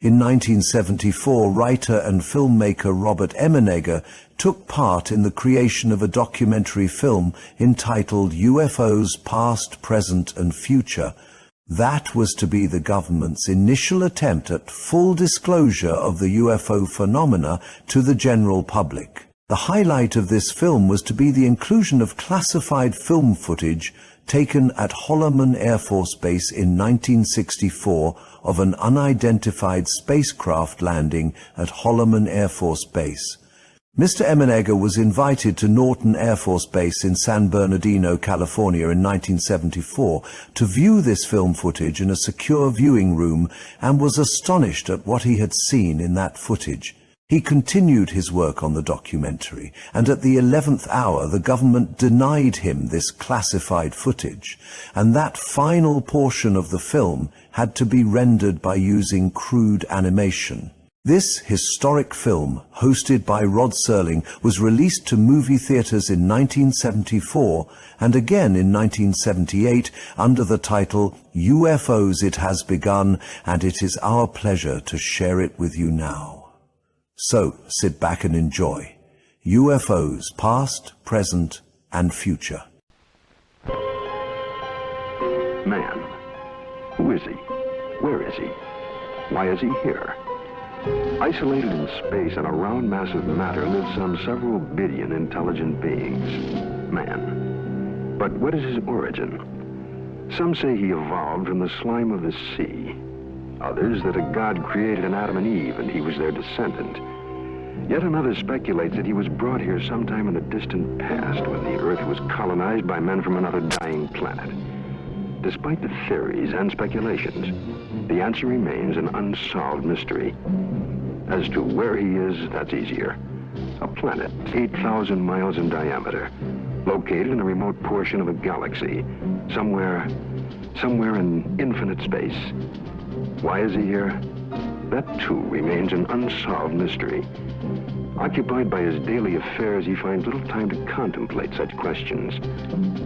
In 1974, writer and filmmaker Robert Emenegger took part in the creation of a documentary film entitled UFOs Past, Present and Future. That was to be the government's initial attempt at full disclosure of the UFO phenomena to the general public. The highlight of this film was to be the inclusion of classified film footage taken at Holloman Air Force Base in 1964 of an unidentified spacecraft landing at Holloman Air Force Base. Mr. Emenegger was invited to Norton Air Force Base in San Bernardino, California in 1974 to view this film footage in a secure viewing room and was astonished at what he had seen in that footage. He continued his work on the documentary, and at the 11th hour the government denied him this classified footage, and that final portion of the film had to be rendered by using crude animation. This historic film, hosted by Rod Serling, was released to movie theaters in 1974 and again in 1978 under the title UFOs It Has Begun, and it is our pleasure to share it with you now. So, sit back and enjoy UFOs Past, Present, and Future. Man. Who is he? Where is he? Why is he here? Isolated in space on a round mass of matter live some several billion intelligent beings. Man. But what is his origin? Some say he evolved from the slime of the sea. Others that a god created an Adam and Eve and he was their descendant. Yet another speculates that he was brought here sometime in the distant past when the Earth was colonized by men from another dying planet. Despite the theories and speculations, the answer remains an unsolved mystery. As to where he is, that's easier. A planet 8,000 miles in diameter, located in a remote portion of a galaxy, somewhere in infinite space. Why is he here? That too remains an unsolved mystery. Occupied by his daily affairs, he finds little time to contemplate such questions,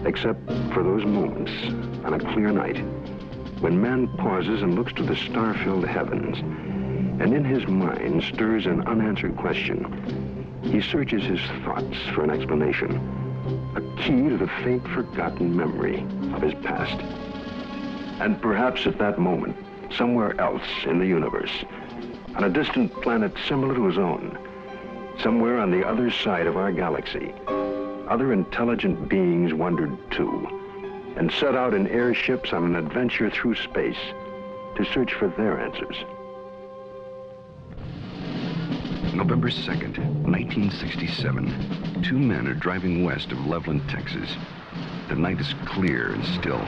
except for those moments on a clear night when man pauses and looks to the star-filled heavens, and in his mind stirs an unanswered question. He searches his thoughts for an explanation, a key to the faint, forgotten memory of his past. And perhaps at that moment, somewhere else in the universe, on a distant planet similar to his own, somewhere on the other side of our galaxy, other intelligent beings wondered too, and set out in airships on an adventure through space to search for their answers. November 2nd, 1967. Two men are driving west of Loveland, Texas. The night is clear and still.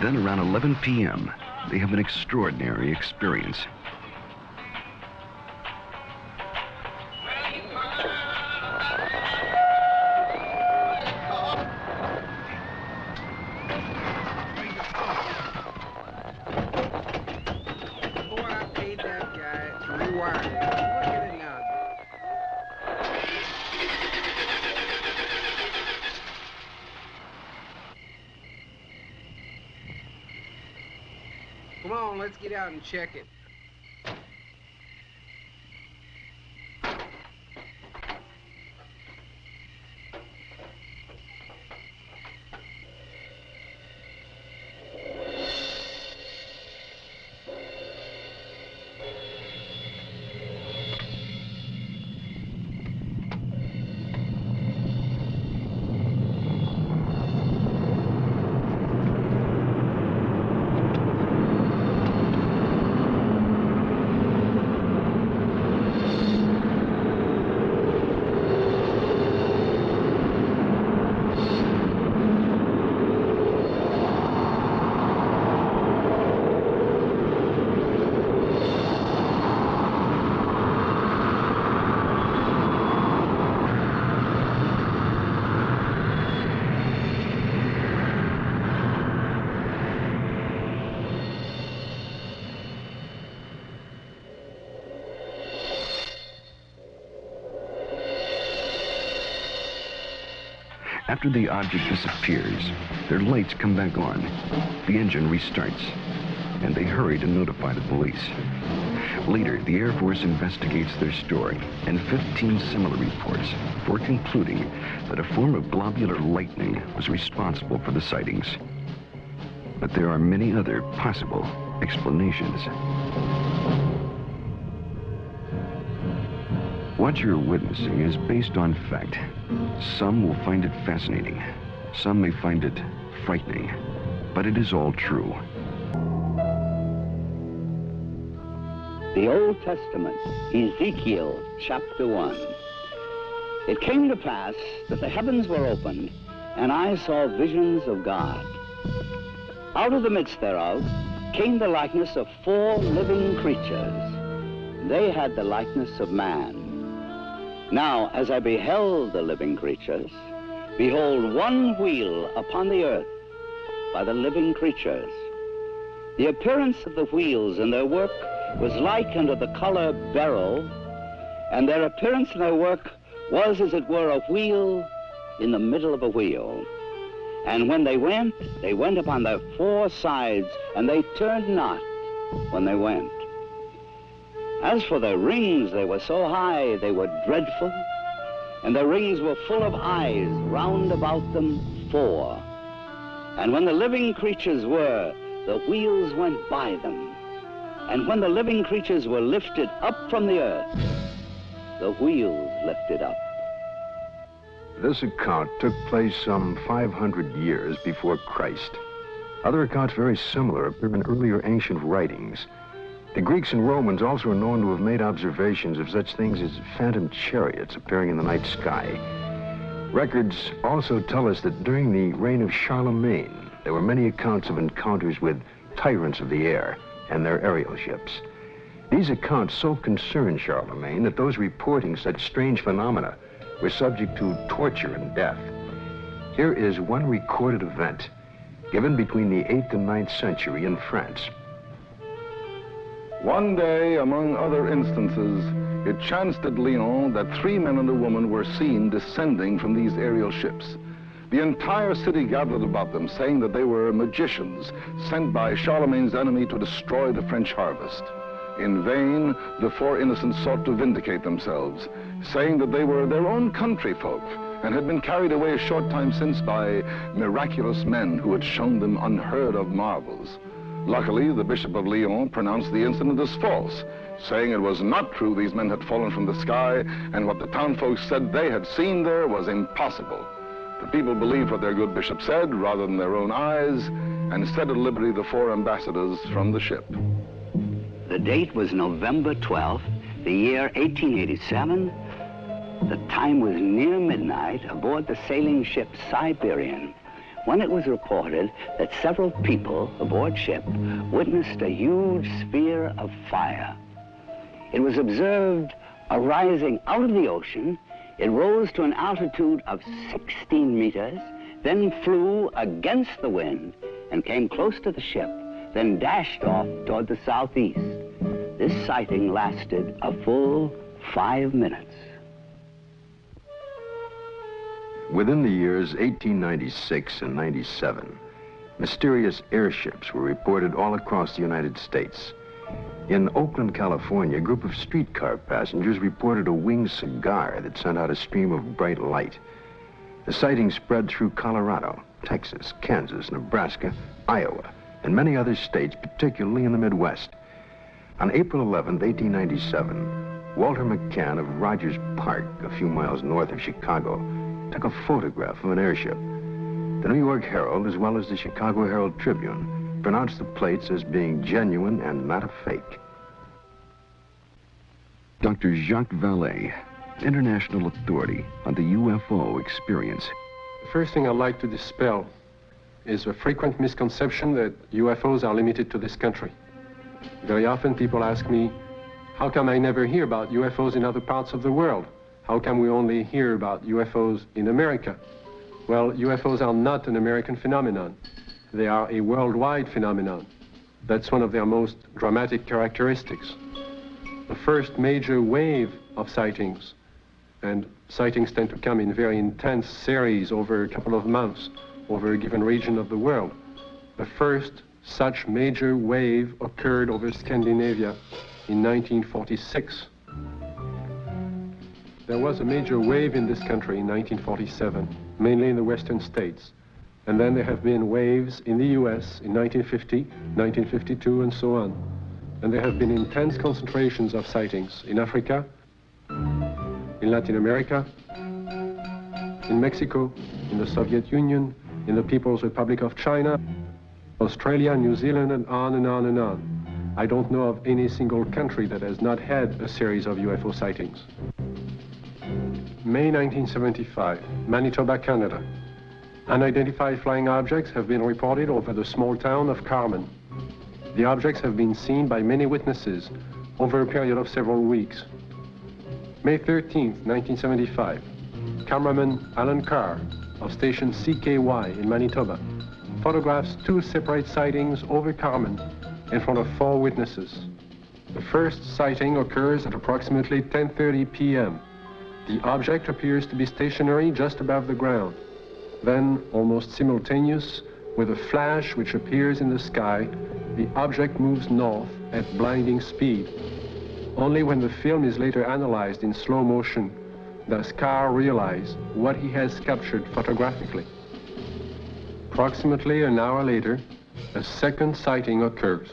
Then around 11 p.m., they have an extraordinary experience. Come on, let's get out and check it. After the object disappears, their lights come back on. The engine restarts, and they hurry to notify the police. Later, the Air Force investigates their story and 15 similar reports before concluding that a form of globular lightning was responsible for the sightings. But there are many other possible explanations. What you're witnessing is based on fact. Some will find it fascinating. Some may find it frightening. But it is all true. The Old Testament, Ezekiel chapter 1. It came to pass that the heavens were opened, and I saw visions of God. Out of the midst thereof came the likeness of 4 living creatures. They had the likeness of man. Now, as I beheld the living creatures, behold, one wheel upon the earth by the living creatures. The appearance of the wheels and their work was like unto the color beryl, and their appearance and their work was as it were a wheel in the middle of a wheel. And when they went upon their 4 sides, and they turned not when they went. As for their rings, they were so high, they were dreadful, and their rings were full of eyes round about them 4. And when the living creatures were, the wheels went by them. And when the living creatures were lifted up from the earth, the wheels lifted up. This account took place some 500 years before Christ. Other accounts very similar appear in earlier ancient writings. The Greeks and Romans also are known to have made observations of such things as phantom chariots appearing in the night sky. Records also tell us that during the reign of Charlemagne, there were many accounts of encounters with tyrants of the air and their aerial ships. These accounts so concerned Charlemagne that those reporting such strange phenomena were subject to torture and death. Here is one recorded event given between the 8th and 9th century in France. One day, among other instances, it chanced at Lyon that 3 men and a woman were seen descending from these aerial ships. The entire city gathered about them, saying that they were magicians sent by Charlemagne's enemy to destroy the French harvest. In vain, the 4 innocents sought to vindicate themselves, saying that they were their own country folk and had been carried away a short time since by miraculous men who had shown them unheard of marvels. Luckily, the Bishop of Lyon pronounced the incident as false, saying it was not true these men had fallen from the sky, and what the townfolk said they had seen there was impossible. The people believed what their good bishop said rather than their own eyes, and set at liberty the 4 ambassadors from the ship. The date was November 12th, the year 1887. The time was near midnight aboard the sailing ship Siberian, when it was reported that several people aboard ship witnessed a huge sphere of fire. It was observed arising out of the ocean. It rose to an altitude of 16 meters, then flew against the wind and came close to the ship, then dashed off toward the southeast. This sighting lasted a full 5 minutes. Within the years 1896 and 97, mysterious airships were reported all across the United States. In Oakland, California, a group of streetcar passengers reported a winged cigar that sent out a stream of bright light. The sighting spread through Colorado, Texas, Kansas, Nebraska, Iowa, and many other states, particularly in the Midwest. On April 11, 1897, Walter McCann of Rogers Park, a few miles north of Chicago, took a photograph of an airship. The New York Herald, as well as the Chicago Herald Tribune, pronounced the plates as being genuine and not a fake. Dr. Jacques Vallée, international authority on the UFO experience. The first thing I'd like to dispel is a frequent misconception that UFOs are limited to this country. Very often people ask me, how come I never hear about UFOs in other parts of the world? How come we only hear about UFOs in America? Well, UFOs are not an American phenomenon. They are a worldwide phenomenon. That's one of their most dramatic characteristics. The first major wave of sightings, and sightings tend to come in very intense series over a couple of months, over a given region of the world. The first such major wave occurred over Scandinavia in 1946. There was a major wave in this country in 1947, mainly in the western states. And then there have been waves in the US in 1950, 1952, and so on. And there have been intense concentrations of sightings in Africa, in Latin America, in Mexico, in the Soviet Union, in the People's Republic of China, Australia, New Zealand, and on and on and on. I don't know of any single country that has not had a series of UFO sightings. May 1975, Manitoba, Canada. Unidentified flying objects have been reported over the small town of Carmen. The objects have been seen by many witnesses over a period of several weeks. May 13th, 1975, cameraman Alan Carr of station CKY in Manitoba photographs 2 separate sightings over Carmen in front of 4 witnesses. The first sighting occurs at approximately 10:30 p.m. The object appears to be stationary just above the ground. Then, almost simultaneous with a flash which appears in the sky, the object moves north at blinding speed. Only when the film is later analyzed in slow motion does Carr realize what he has captured photographically. Approximately an hour later, a second sighting occurs.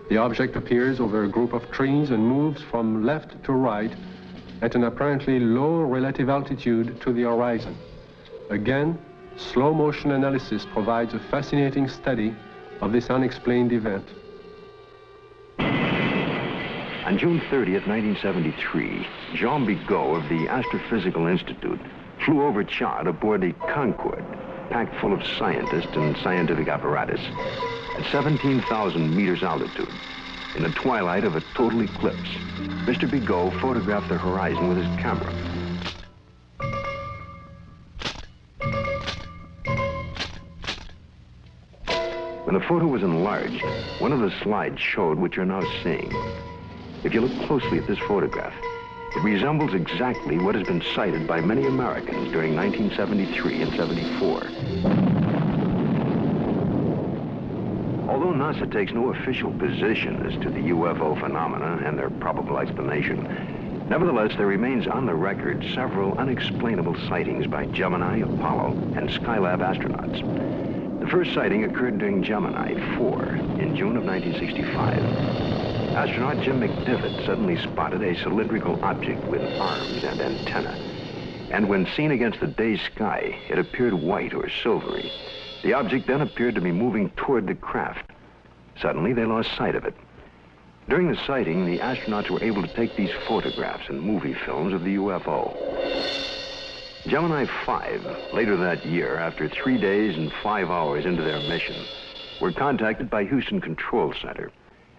The object appears over a group of trees and moves from left to right at an apparently low relative altitude to the horizon. Again, slow motion analysis provides a fascinating study of this unexplained event. On June 30th, 1973, Jean Bigot of the Astrophysical Institute flew over Chad aboard the Concorde, packed full of scientists and scientific apparatus, at 17,000 meters altitude. In the twilight of a total eclipse, Mr. Bigot photographed the horizon with his camera. When the photo was enlarged, one of the slides showed what you're now seeing. If you look closely at this photograph, it resembles exactly what has been cited by many Americans during 1973 and 74. Although NASA takes no official position as to the UFO phenomena and their probable explanation, nevertheless, there remains on the record several unexplainable sightings by Gemini, Apollo, and Skylab astronauts. The first sighting occurred during Gemini 4 in June of 1965. Astronaut Jim McDivitt suddenly spotted a cylindrical object with arms and antenna. And when seen against the day sky, it appeared white or silvery. The object then appeared to be moving toward the craft. Suddenly, they lost sight of it. During the sighting, the astronauts were able to take these photographs and movie films of the UFO. Gemini 5, later that year, after 3 days and 5 hours into their mission, were contacted by Houston Control Center,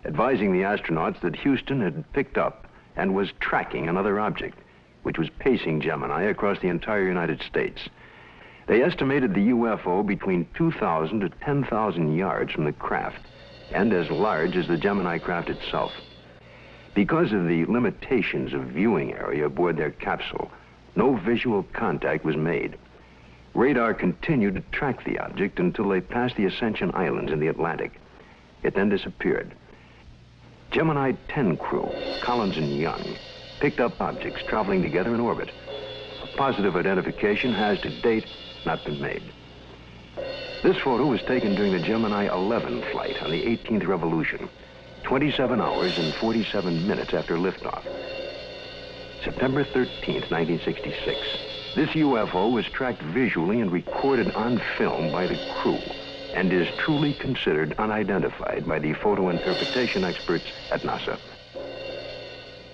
advising the astronauts that Houston had picked up and was tracking another object, which was pacing Gemini across the entire United States. They estimated the UFO between 2,000 to 10,000 yards from the craft, and as large as the Gemini craft itself. Because of the limitations of viewing area aboard their capsule, no visual contact was made. Radar continued to track the object until they passed the Ascension Islands in the Atlantic. It then disappeared. Gemini 10 crew, Collins and Young, picked up objects traveling together in orbit. A positive identification has to date not been made. This photo was taken during the Gemini 11 flight on the 18th revolution, 27 hours and 47 minutes after liftoff. September 13th, 1966. This UFO was tracked visually and recorded on film by the crew, and is truly considered unidentified by the photo interpretation experts at NASA.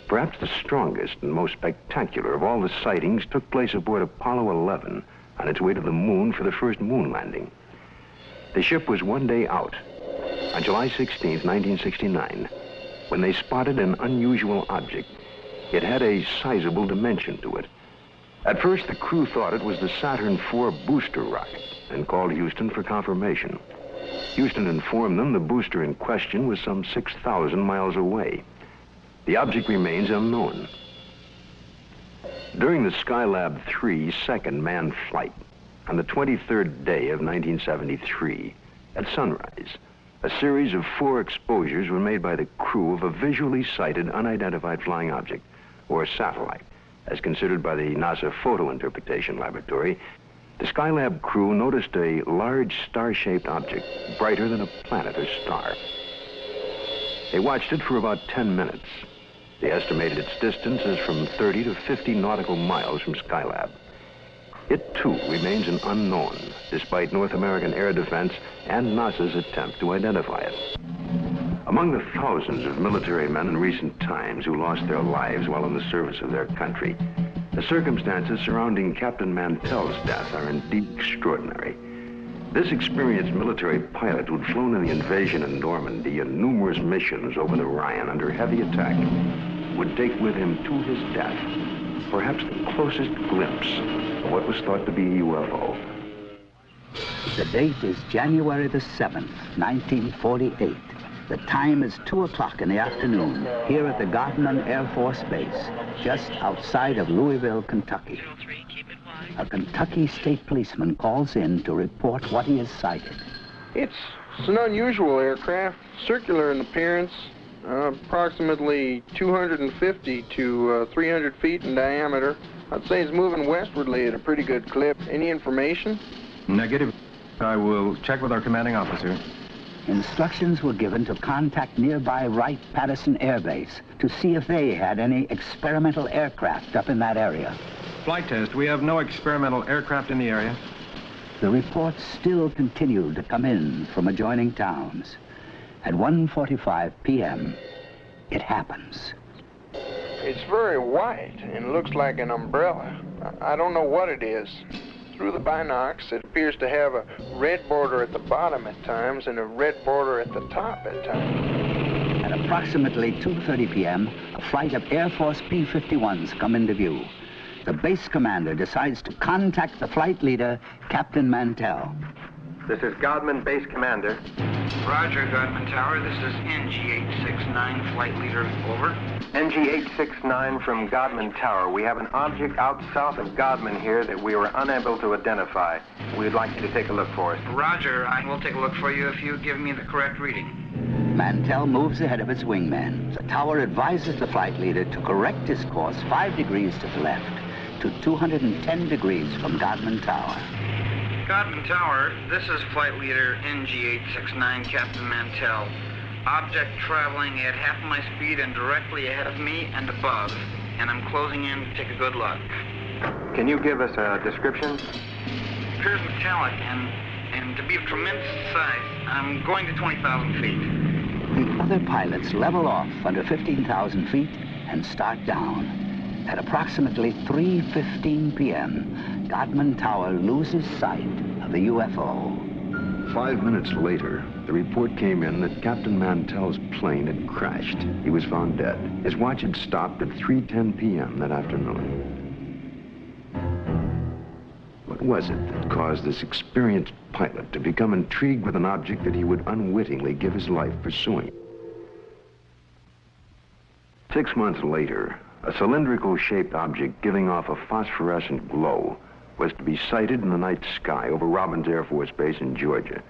Perhaps the strongest and most spectacular of all the sightings took place aboard Apollo 11 on its way to the moon for the first moon landing. The ship was 1 day out, on July 16th, 1969, when they spotted an unusual object. It had a sizable dimension to it. At first, the crew thought it was the Saturn IV booster rocket and called Houston for confirmation. Houston informed them the booster in question was some 6,000 miles away. The object remains unknown. During the Skylab 3 second manned flight, on the 23rd day of 1973, at sunrise, A series of 4 exposures were made by the crew of a visually sighted, unidentified flying object, or satellite, as considered by the NASA Photo Interpretation Laboratory. The Skylab crew noticed a large star-shaped object, brighter than a planet or star. They watched it for about 10 minutes. They estimated its distance as from 30 to 50 nautical miles from Skylab. It, too, remains an unknown, despite North American air defense and NASA's attempt to identify it. Among the thousands of military men in recent times who lost their lives while in the service of their country, the circumstances surrounding Captain Mantell's death are indeed extraordinary. This experienced military pilot who'd flown in the invasion in Normandy and numerous missions over the Rhine under heavy attack would take with him to his death perhaps the closest glimpse of what was thought to be a UFO. The date is January the 7th, 1948. The time is 2 o'clock in the afternoon here at the Gardeman Air Force Base, just outside of Louisville, Kentucky. A Kentucky state policeman calls in to report what he has sighted. It's an unusual aircraft, circular in appearance, approximately 250 to 300 feet in diameter. I'd say it's moving westwardly at a pretty good clip. Any information? Negative. I will check with our commanding officer. Instructions were given to contact nearby Wright-Patterson Air Base to see if they had any experimental aircraft up in that area. Flight test. We have no experimental aircraft in the area. The reports still continued to come in from adjoining towns. At 1:45 p.m., it happens. It's very white and looks like an umbrella. I don't know what it is. Through the binocs, it appears to have a red border at the bottom at times and a red border at the top at times. At approximately 2:30 p.m., a flight of Air Force P-51s come into view. The base commander decides to contact the flight leader, Captain Mantell. This is Godman Base Commander. Roger, Godman Tower. This is NG-869, flight leader. Over. NG-869 from Godman Tower. We have an object out south of Godman here that we were unable to identify. We'd like you to take a look for us. Roger, I will take a look for you if you give me the correct reading. Mantell moves ahead of his wingman. The tower advises the flight leader to correct his course 5 degrees to the left to 210 degrees from Godman Tower. Godman Tower, this is flight leader NG-869, Captain Mantell. Object traveling at half my speed and directly ahead of me and above, and I'm closing in to take a good look. Can you give us a description? Appears metallic and to be of tremendous size. I'm going to 20,000 feet. The other pilots level off under 15,000 feet and start down. At approximately 3:15 p.m., Godman Tower loses sight of the UFO. 5 minutes later, the report came in that Captain Mantell's plane had crashed. He was found dead. His watch had stopped at 3:10 p.m. that afternoon. What was it that caused this experienced pilot to become intrigued with an object that he would unwittingly give his life pursuing? 6 months later, a cylindrical-shaped object giving off a phosphorescent glow was to be sighted in the night sky over Robbins Air Force Base in Georgia.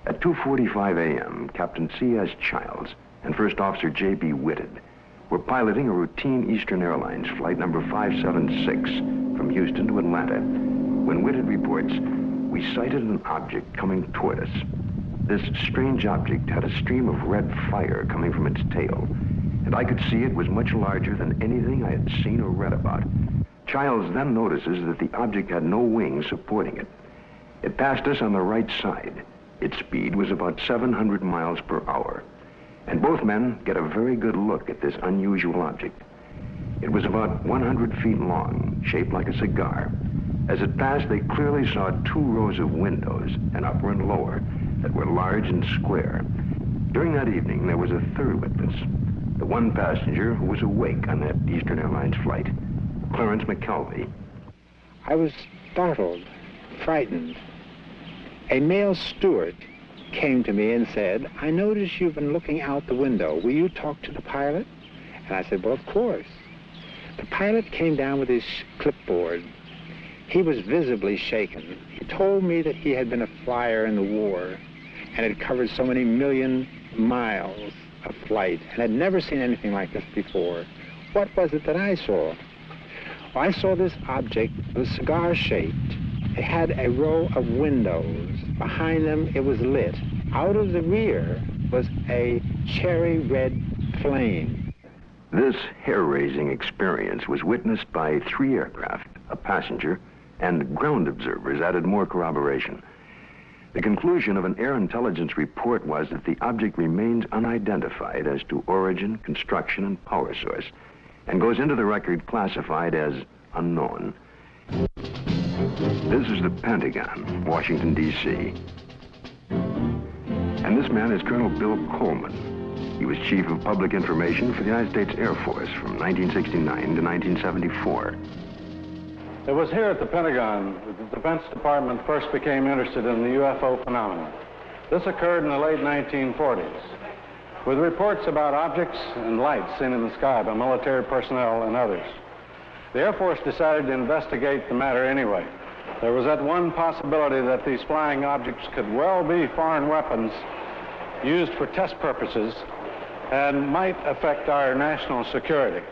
At 2:45 a.m., Captain C.S. Childs and First Officer J.B. Whitted were piloting a routine Eastern Airlines flight number 576 from Houston to Atlanta. When Whitted reports, we sighted an object coming toward us. This strange object had a stream of red fire coming from its tail, and I could see it was much larger than anything I had seen or read about. Childs then notices that the object had no wings supporting it. It passed us on the right side. Its speed was about 700 miles per hour. And both men get a very good look at this unusual object. It was about 100 feet long, shaped like a cigar. As it passed, they clearly saw 2 rows of windows, an upper and lower, that were large and square. During that evening, there was a third witness, the one passenger who was awake on that Eastern Airlines flight, Clarence McKelvey. I was startled, frightened. A male steward came to me and said, "I notice you've been looking out the window. Will you talk to the pilot?" And I said, "Well, of course." The pilot came down with his clipboard. He was visibly shaken. He told me that he had been a flyer in the war. and had covered so many million miles of flight, and had never seen anything like this before. What was it that I saw? Well, I saw this object. It was cigar-shaped. It had a row of windows. Behind them, it was lit. Out of the rear was a cherry red flame. This hair-raising experience was witnessed by 3 aircraft, a passenger, and ground observers added more corroboration. The conclusion of an air intelligence report was that the object remains unidentified as to origin, construction, and power source, and goes into the record classified as unknown. This is the Pentagon, Washington, D.C. And this man is Colonel Bill Coleman. He was Chief of Public Information for the United States Air Force from 1969 to 1974. It was here at the Pentagon that the Defense Department first became interested in the UFO phenomenon. This occurred in the late 1940s, with reports about objects and lights seen in the sky by military personnel and others. The Air Force decided to investigate the matter anyway. There was that one possibility that these flying objects could well be foreign weapons used for test purposes and might affect our national security.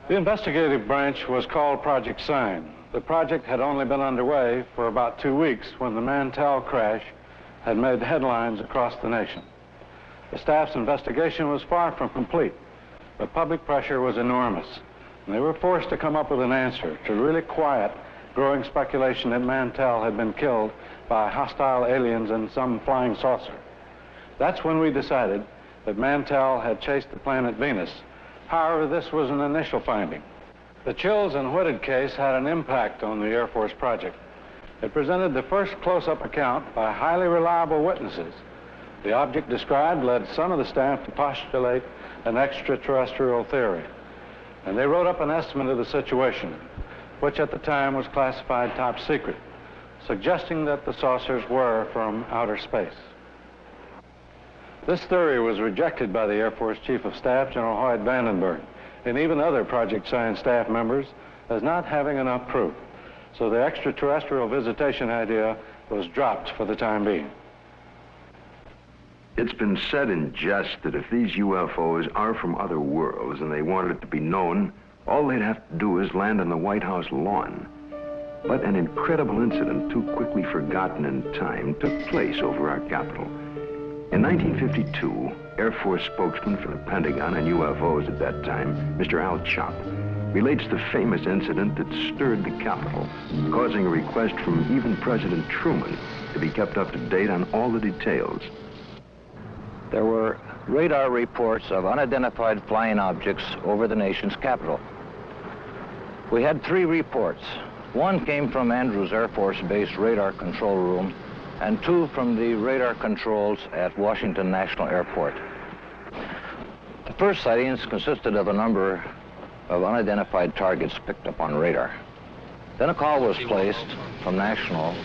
The investigative branch was called Project Sign. The project had only been underway for about 2 weeks when the Mantell crash had made headlines across the nation. The staff's investigation was far from complete, but public pressure was enormous, and they were forced to come up with an answer to really quiet growing speculation that Mantell had been killed by hostile aliens in some flying saucer. That's when we decided that Mantell had chased the planet Venus. However, this was an initial finding. The Chills and Whitted case had an impact on the Air Force project. It presented the first close-up account by highly reliable witnesses. The object described led some of the staff to postulate an extraterrestrial theory, and they wrote up an estimate of the situation, which at the time was classified top secret, suggesting that the saucers were from outer space. This theory was rejected by the Air Force Chief of Staff, General Hoyt Vandenberg, and even other Project Sign staff members as not having enough proof. So the extraterrestrial visitation idea was dropped for the time being. It's been said in jest that if these UFOs are from other worlds and they wanted it to be known, all they'd have to do is land on the White House lawn. But an incredible incident, too quickly forgotten in time, took place over our Capitol. In 1952, Air Force spokesman for the Pentagon and UFOs at that time, Mr. Al Chop, relates the famous incident that stirred the Capitol, causing a request from even President Truman to be kept up to date on all the details. There were radar reports of unidentified flying objects over the nation's capital. We had 3 reports. One came from Andrews Air Force Base radar control room, and 2 from the radar controls at Washington National Airport. The first sightings consisted of a number of unidentified targets picked up on radar. Then a call was placed from National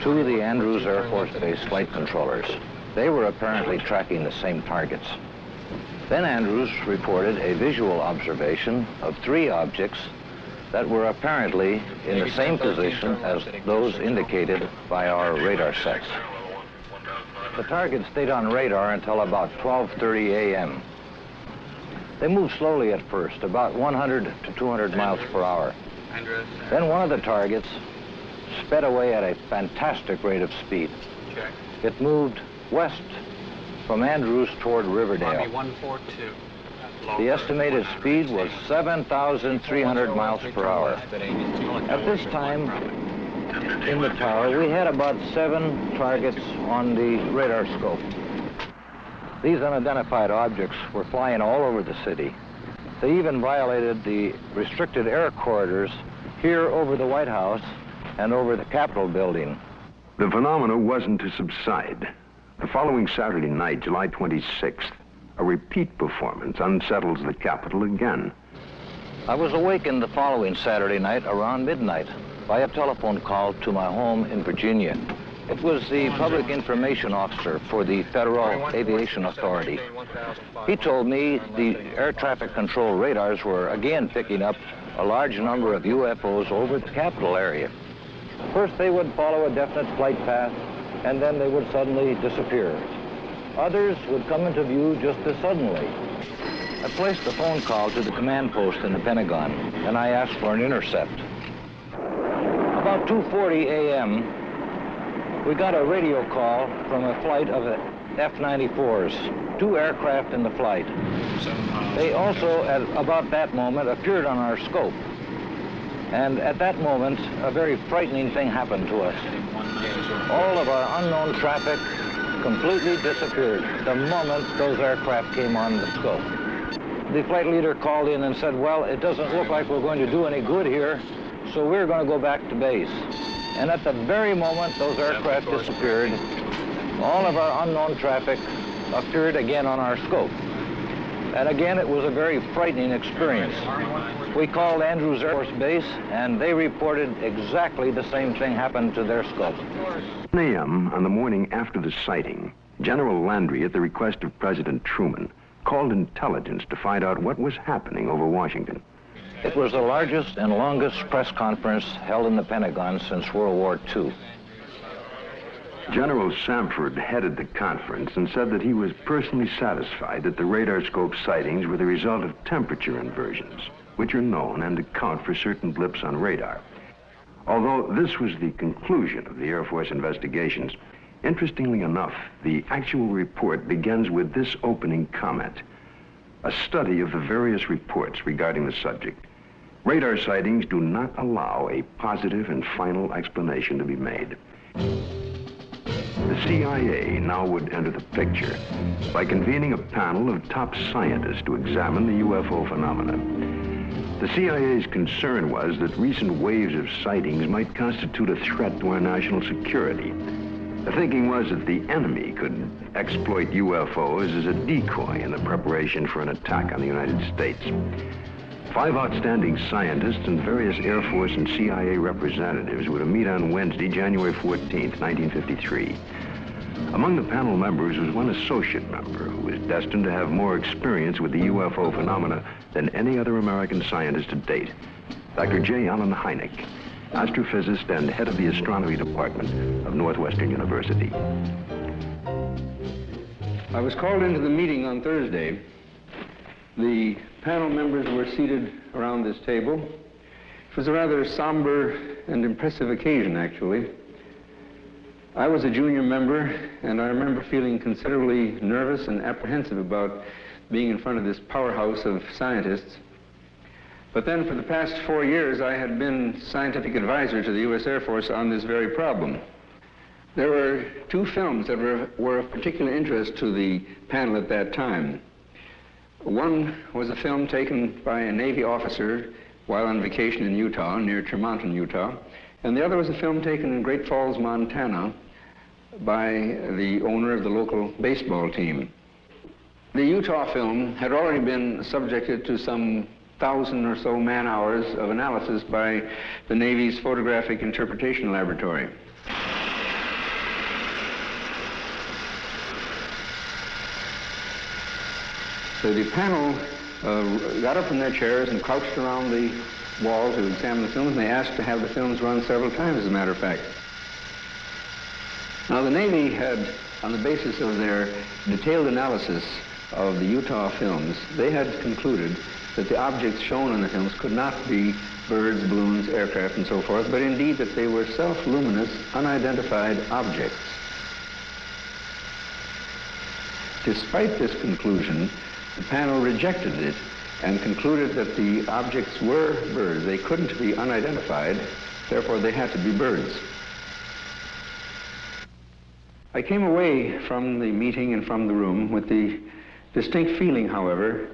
to the Andrews Air Force Base flight controllers. They were apparently tracking the same targets. Then Andrews reported a visual observation of 3 objects that were apparently in the same position as those indicated by our radar sets. The targets stayed on radar until about 12:30 a.m. They moved slowly at first, about 100 to 200 miles per hour. Then one of the targets sped away at a fantastic rate of speed. It moved west from Andrews toward Riverdale. The estimated speed was 7,300 miles per hour. At this time, in the tower, we had about 7 targets on the radar scope. These unidentified objects were flying all over the city. They even violated the restricted air corridors here over the White House and over the Capitol building. The phenomena wasn't to subside. The following Saturday night, July 26th, a repeat performance unsettles the Capitol again. I was awakened the following Saturday night around midnight by a telephone call to my home in Virginia. It was the public information officer for the Federal Aviation Authority. He told me the air traffic control radars were again picking up a large number of UFOs over the Capitol area. First, they would follow a definite flight path and then they would suddenly disappear. Others would come into view just as suddenly. I placed a phone call to the command post in the Pentagon, and I asked for an intercept. About 2:40 a.m., we got a radio call from a flight of F-94s, 2 aircraft in the flight. They also, at about that moment, appeared on our scope. And at that moment, a very frightening thing happened to us. All of our unknown traffic completely disappeared the moment those aircraft came on the scope. The flight leader called in and said, well, it doesn't look like we're going to do any good here, so we're going to go back to base. And at the very moment those aircraft disappeared, all of our unknown traffic appeared again on our scope. And again, it was a very frightening experience. We called Andrews Air Force Base, and they reported exactly the same thing happened to their scope. 10 a.m. on the morning after the sighting, General Landry, at the request of President Truman, called intelligence to find out what was happening over Washington. It was the largest and longest press conference held in the Pentagon since World War II. General Samford headed the conference and said that he was personally satisfied that the radar scope sightings were the result of temperature inversions, which are known and account for certain blips on radar. Although this was the conclusion of the Air Force investigations, interestingly enough, the actual report begins with this opening comment: a study of the various reports regarding the subject. Radar sightings do not allow a positive and final explanation to be made. The CIA now would enter the picture by convening a panel of top scientists to examine the UFO phenomena. The CIA's concern was that recent waves of sightings might constitute a threat to our national security. The thinking was that the enemy could exploit UFOs as a decoy in the preparation for an attack on the United States. 5 outstanding scientists and various Air Force and CIA representatives were to meet on Wednesday, January 14th, 1953. Among the panel members was one associate member who was destined to have more experience with the UFO phenomena than any other American scientist to date, Dr. J. Allen Hynek, astrophysicist and head of the astronomy department of Northwestern University. I was called into the meeting on Thursday. The panel members were seated around this table. It was a rather somber and impressive occasion, actually. I was a junior member, and I remember feeling considerably nervous and apprehensive about being in front of this powerhouse of scientists. But then for the past 4 years, I had been scientific advisor to the U.S. Air Force on this very problem. There were 2 films that were of particular interest to the panel at that time. One was a film taken by a Navy officer while on vacation in Utah, near Tremonton, Utah, and the other was a film taken in Great Falls, Montana, by the owner of the local baseball team. The Utah film had already been subjected to some 1,000 or so man-hours of analysis by the Navy's Photographic Interpretation Laboratory. So the panel got up from their chairs and crouched around the wall to examine the films, and they asked to have the films run several times, as a matter of fact. Now, the Navy had, on the basis of their detailed analysis of the Utah films, they had concluded that the objects shown in the films could not be birds, balloons, aircraft, and so forth, but indeed that they were self-luminous, unidentified objects. Despite this conclusion, the panel rejected it and concluded that the objects were birds. They couldn't be unidentified, therefore they had to be birds. I came away from the meeting and from the room with the distinct feeling, however,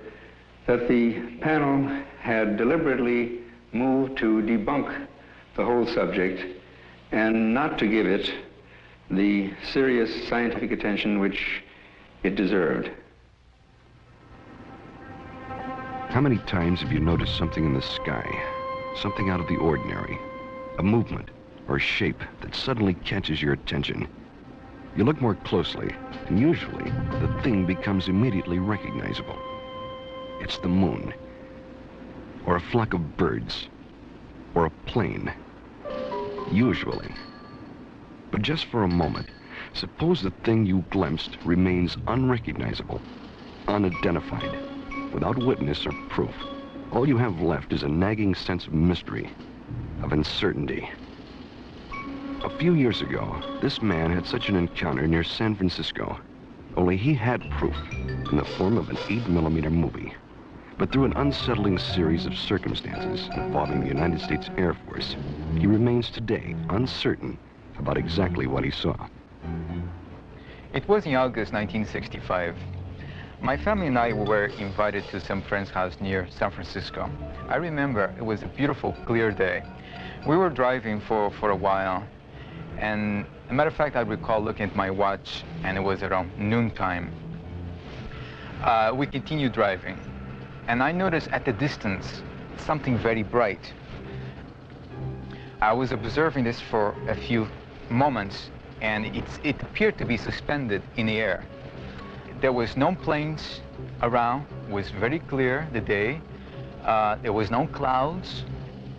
that the panel had deliberately moved to debunk the whole subject and not to give it the serious scientific attention which it deserved. How many times have you noticed something in the sky, something out of the ordinary, a movement or a shape that suddenly catches your attention? You look more closely, and usually the thing becomes immediately recognizable. It's the moon, or a flock of birds, or a plane, usually. But just for a moment, Suppose the thing you glimpsed remains unrecognizable, unidentified, without witness or proof. All you have left is a nagging sense of mystery, of uncertainty. A few years ago, this man had such an encounter near San Francisco, only he had proof in the form of an 8mm movie. But through an unsettling series of circumstances involving the United States Air Force, he remains today uncertain about exactly what he saw. It was in August 1965. My family and I were invited to some friend's house near San Francisco. I remember it was a beautiful, clear day. We were driving for a while, and as a matter of fact, I recall looking at my watch, and it was around noontime. We continued driving, and I noticed at the distance something very bright. I was observing this for a few moments, and it appeared to be suspended in the air. There was no planes around. It was very clear, the day. There was no clouds.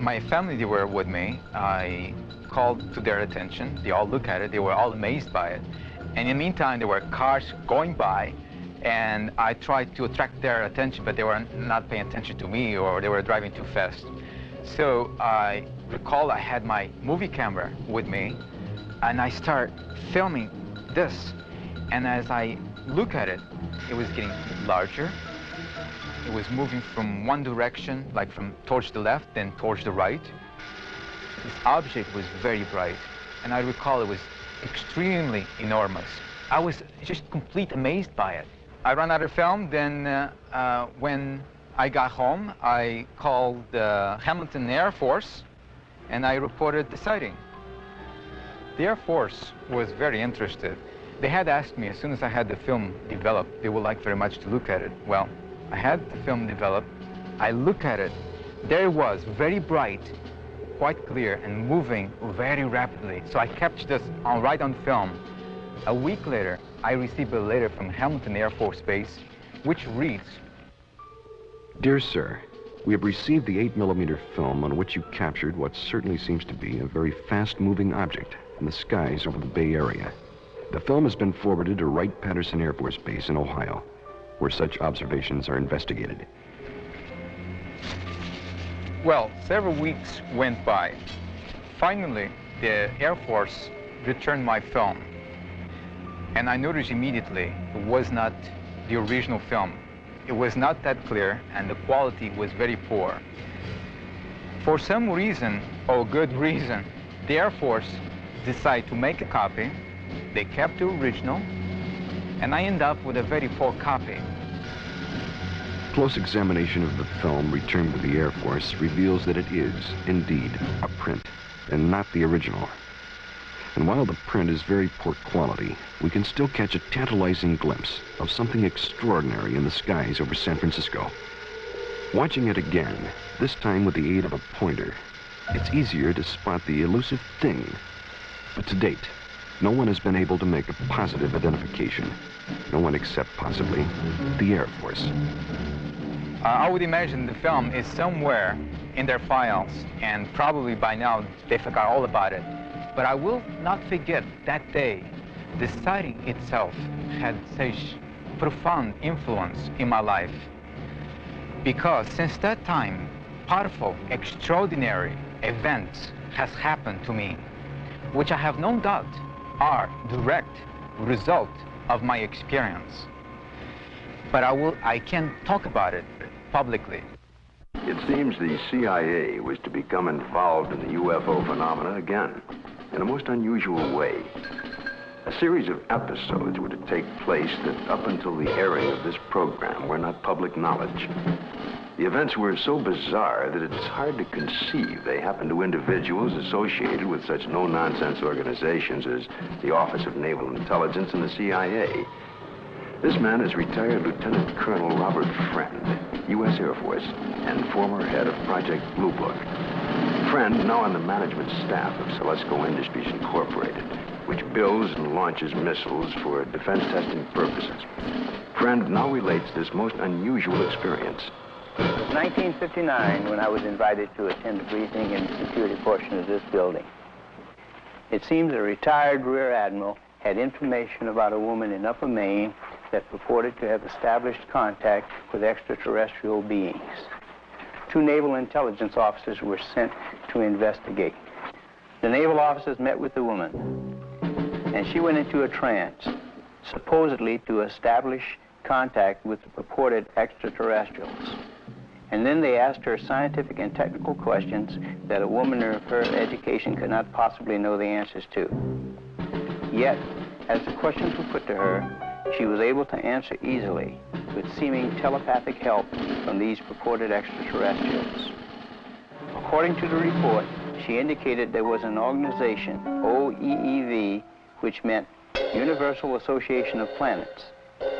My family, they were with me. I called to their attention. They all looked at it. They were all amazed by it. And in the meantime, there were cars going by, and I tried to attract their attention, but they were not paying attention to me, or they were driving too fast. So I recall I had my movie camera with me, and I start filming this. And as I look at it, it was getting larger. It was moving from one direction, like from towards the left, then towards the right. This object was very bright, and I recall it was extremely enormous. I was just completely amazed by it. I ran out of film. Then when I got home, I called the Hamilton Air Force, and I reported the sighting. The Air Force was very interested. They had asked me, as soon as I had the film developed, they would like very much to look at it. Well, I had the film developed. I looked at it. There it was, very bright, quite clear, and moving very rapidly. So I captured this right on film. A week later, I received a letter from Hamilton Air Force Base, which reads, Dear Sir, we have received the 8mm film on which you captured what certainly seems to be a very fast-moving object in the skies over the Bay Area. The film has been forwarded to Wright-Patterson Air Force Base in Ohio, where such observations are investigated. Well, several weeks went by. Finally, the Air Force returned my film, and I noticed immediately it was not the original film. It was not that clear, and the quality was very poor. For some reason, or good reason, the Air Force decided to make a copy. They kept the original, and I ended up with a very poor copy. Close examination of the film returned to the Air Force reveals that it is, indeed, a print, and not the original. And while the print is very poor quality, we can still catch a tantalizing glimpse of something extraordinary in the skies over San Francisco. Watching it again, this time with the aid of a pointer, it's easier to spot the elusive thing. But to date, no one has been able to make a positive identification. No one except possibly the Air Force. I would imagine the film is somewhere in their files, and probably by now they forgot all about it. But I will not forget that day. The sighting itself had such profound influence in my life, because since that time, powerful, extraordinary events has happened to me, which I have no doubt are direct result of my experience. But I can't talk about it publicly. It seems the CIA was to become involved in the UFO phenomena again, in a most unusual way. A series of episodes were to take place that up until the airing of this program were not public knowledge. The events were so bizarre that it's hard to conceive they happened to individuals associated with such no-nonsense organizations as the Office of Naval Intelligence and the CIA. This man is retired Lieutenant Colonel Robert Friend, U.S. Air Force, and former head of Project Blue Book. Friend, now on the management staff of Celesco Industries Incorporated, which builds and launches missiles for defense testing purposes. Friend now relates this most unusual experience. It was 1959 when I was invited to attend a briefing in the security portion of this building. It seems a retired rear admiral had information about a woman in Upper Maine that purported to have established contact with extraterrestrial beings. 2 naval intelligence officers were sent to investigate. The naval officers met with the woman, and she went into a trance, supposedly to establish contact with the purported extraterrestrials. And then they asked her scientific and technical questions that a woman of her education could not possibly know the answers to. Yet, as the questions were put to her, she was able to answer easily with seeming telepathic help from these purported extraterrestrials. According to the report, she indicated there was an organization, OEEV, which meant Universal Association of Planets,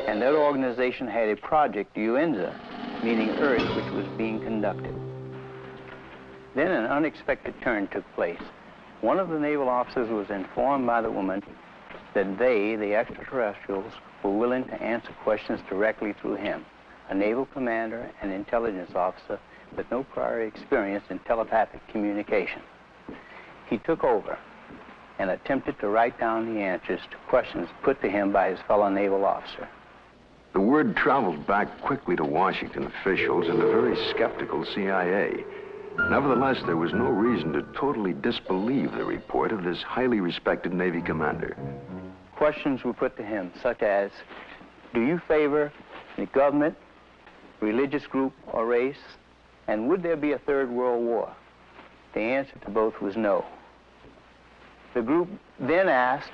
and that organization had a project, UNZA, meaning Earth, which was being conducted. Then an unexpected turn took place. One of the naval officers was informed by the woman that they, the extraterrestrials, were willing to answer questions directly through him, a naval commander and intelligence officer with no prior experience in telepathic communication. He took over and attempted to write down the answers to questions put to him by his fellow naval officer. The word traveled back quickly to Washington officials and the very skeptical CIA. Nevertheless, there was no reason to totally disbelieve the report of this highly respected Navy commander. Questions were put to him, such as, do you favor the government, religious group, or race? And would there be a third world war? The answer to both was no. The group then asked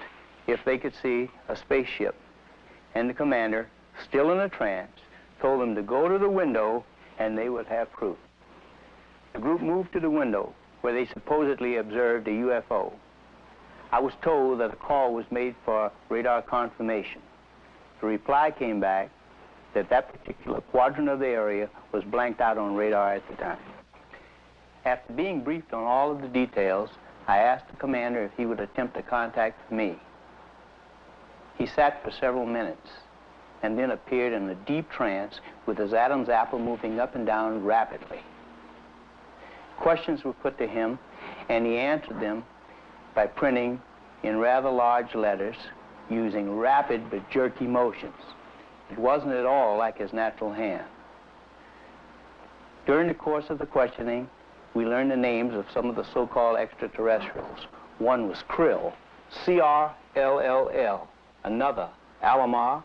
if they could see a spaceship, and the commander, still in a trance, told them to go to the window and they would have proof. The group moved to the window where they supposedly observed a UFO. I was told that a call was made for radar confirmation. The reply came back that that particular quadrant of the area was blanked out on radar at the time. After being briefed on all of the details, I asked the commander if he would attempt to contact me. He sat for several minutes and then appeared in a deep trance with his Adam's apple moving up and down rapidly. Questions were put to him, and he answered them by printing in rather large letters using rapid but jerky motions. It wasn't at all like his natural hand. During the course of the questioning, we learned the names of some of the so-called extraterrestrials. One was Krill, C-R-L-L-L. Another, Alomar,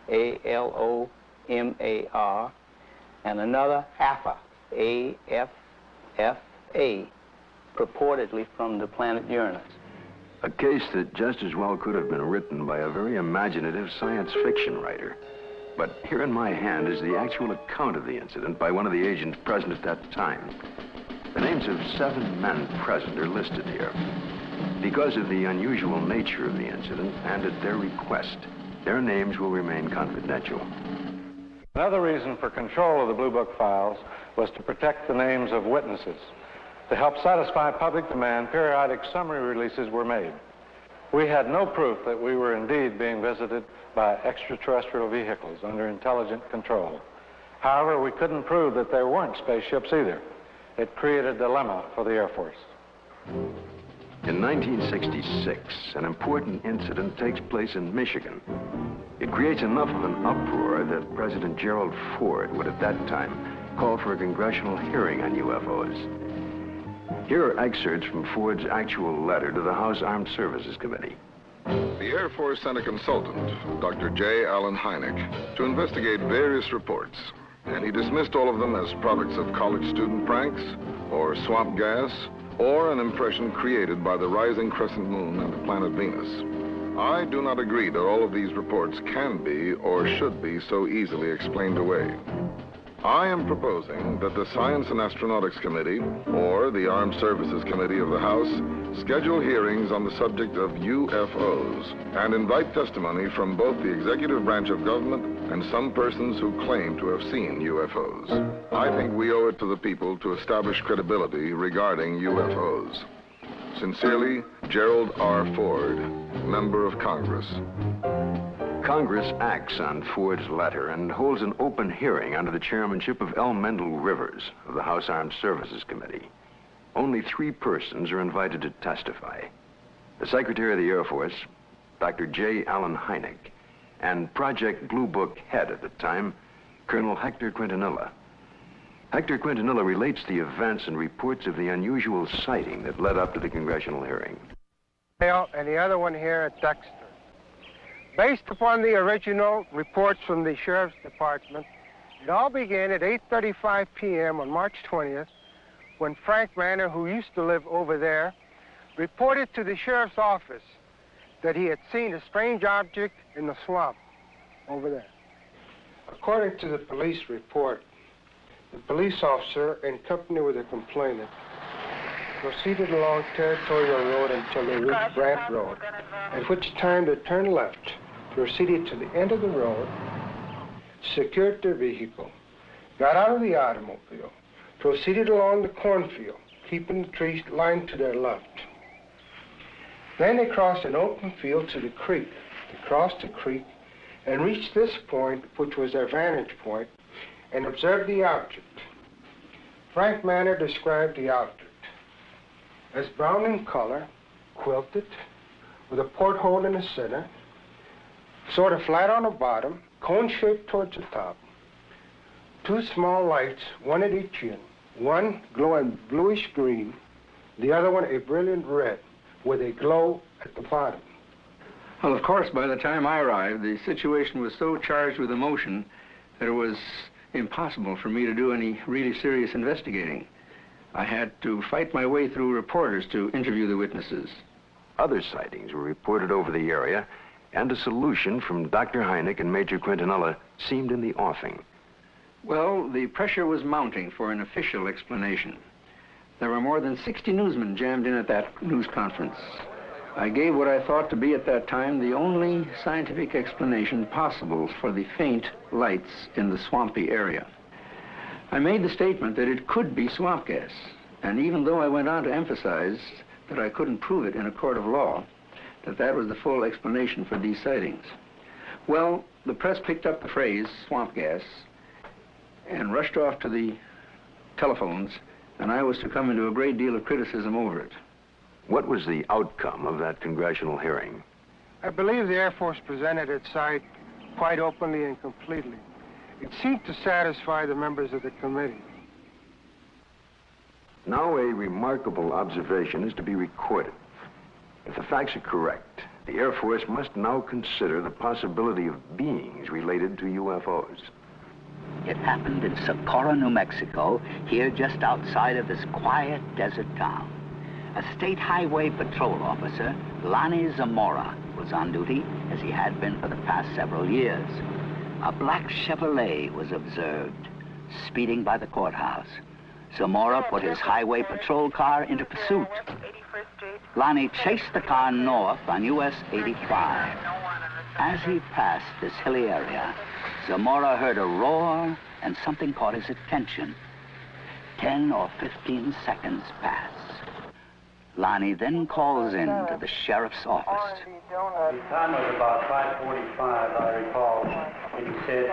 A-L-O-M-A-R. And another, Alpha, A-F-F-A, purportedly from the planet Uranus. A case that just as well could have been written by a very imaginative science fiction writer. But here in my hand is the actual account of the incident by one of the agents present at that time. The names of 7 men present are listed here. Because of the unusual nature of the incident and at their request, their names will remain confidential. Another reason for control of the Blue Book files was to protect the names of witnesses. To help satisfy public demand, periodic summary releases were made. We had no proof that we were indeed being visited by extraterrestrial vehicles under intelligent control. However, we couldn't prove that there weren't spaceships either. It created a dilemma for the Air Force. In 1966, an important incident takes place in Michigan. It creates enough of an uproar that President Gerald Ford would at that time call for a congressional hearing on UFOs. Here are excerpts from Ford's actual letter to the House Armed Services Committee. The Air Force sent a consultant, Dr. J. Allen Hynek, to investigate various reports, and he dismissed all of them as products of college student pranks, or swamp gas, or an impression created by the rising crescent moon and the planet Venus. I do not agree that all of these reports can be or should be so easily explained away. I am proposing that the Science and Astronautics Committee, or the Armed Services Committee of the House, schedule hearings on the subject of UFOs and invite testimony from both the executive branch of government and some persons who claim to have seen UFOs. I think we owe it to the people to establish credibility regarding UFOs. Sincerely, Gerald R. Ford, Member of Congress. Congress acts on Ford's letter and holds an open hearing under the chairmanship of L. Mendel Rivers of the House Armed Services Committee. Only 3 persons are invited to testify: the Secretary of the Air Force, Dr. J. Allen Hynek, and Project Blue Book head at the time, Colonel Hector Quintanilla. Hector Quintanilla relates the events and reports of the unusual sighting that led up to the congressional hearing. And the other one here at Dexter. Based upon the original reports from the Sheriff's Department, it all began at 8:35 p.m. on March 20th, when Frank Manor, who used to live over there, reported to the Sheriff's office that he had seen a strange object in the swamp over there. According to the police report, the police officer, in company with the complainant, proceeded along Territorial Road until they reached Brant Road, at which time they turned left, proceeded to the end of the road, secured their vehicle, got out of the automobile, proceeded along the cornfield, keeping the trees lined to their left. Then they crossed an open field to the creek. They crossed the creek and reached this point, which was their vantage point, and observed the object. Frank Manor described the object as brown in color, quilted, with a porthole in the center, sort of flat on the bottom, cone-shaped towards the top. Two small lights, one at each end, one glowing bluish green, the other one a brilliant red, with a glow at the bottom. Well, of course, by the time I arrived, the situation was so charged with emotion that it was impossible for me to do any really serious investigating. I had to fight my way through reporters to interview the witnesses. Other sightings were reported over the area, and a solution from Dr. Hynek and Major Quintanilla seemed in the offing. Well, the pressure was mounting for an official explanation. There were more than 60 newsmen jammed in at that news conference. I gave what I thought to be at that time the only scientific explanation possible for the faint lights in the swampy area. I made the statement that it could be swamp gas, and even though I went on to emphasize that I couldn't prove it in a court of law, that was the full explanation for these sightings. Well, the press picked up the phrase, swamp gas, and rushed off to the telephones, and I was to come into a great deal of criticism over it. What was the outcome of that congressional hearing? I believe the Air Force presented its side quite openly and completely. It seemed to satisfy the members of the committee. Now a remarkable observation is to be recorded. If the facts are correct, the Air Force must now consider the possibility of beings related to UFOs. It happened in Socorro, New Mexico, here just outside of this quiet desert town. A state highway patrol officer, Lonnie Zamora, was on duty, as he had been for the past several years. A black Chevrolet was observed, speeding by the courthouse. Zamora put his highway patrol car into pursuit. Lonnie chased the car north on US 85. As he passed this hilly area, Zamora heard a roar and something caught his attention. 10 or 15 seconds pass. Lonnie then calls in to the sheriff's office. The time was about 5:45, I recall. And he said,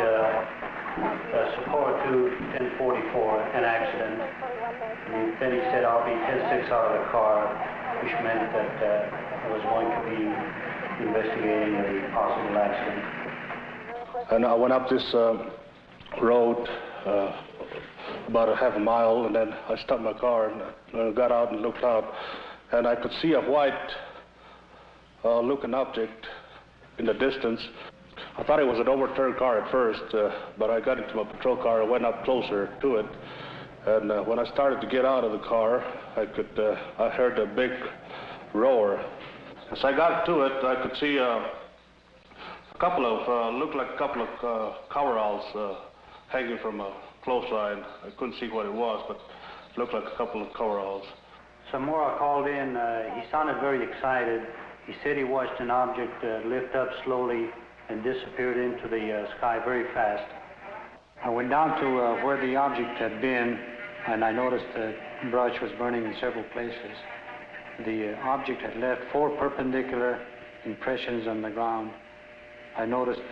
Socorro to 1044, an accident. And then he said, I'll be 10-6 out of the car, which meant that I was going to be investigating a possible accident. And I went up this road about a half a mile, and then I stopped my car and I got out and looked out, and I could see a white looking object in the distance. I thought it was an overturned car at first, but I got into my patrol car and went up closer to it. And when I started to get out of the car, I heard a big roar. As I got to it, I could see looked like a couple of coveralls hanging from a clothesline. I couldn't see what it was, but it looked like a couple of coveralls. Zamora called in. He sounded very excited. He said he watched an object lift up slowly and disappeared into the sky very fast. I went down to where the object had been, and I noticed the brush was burning in several places. The object had left 4 perpendicular impressions on the ground. I noticed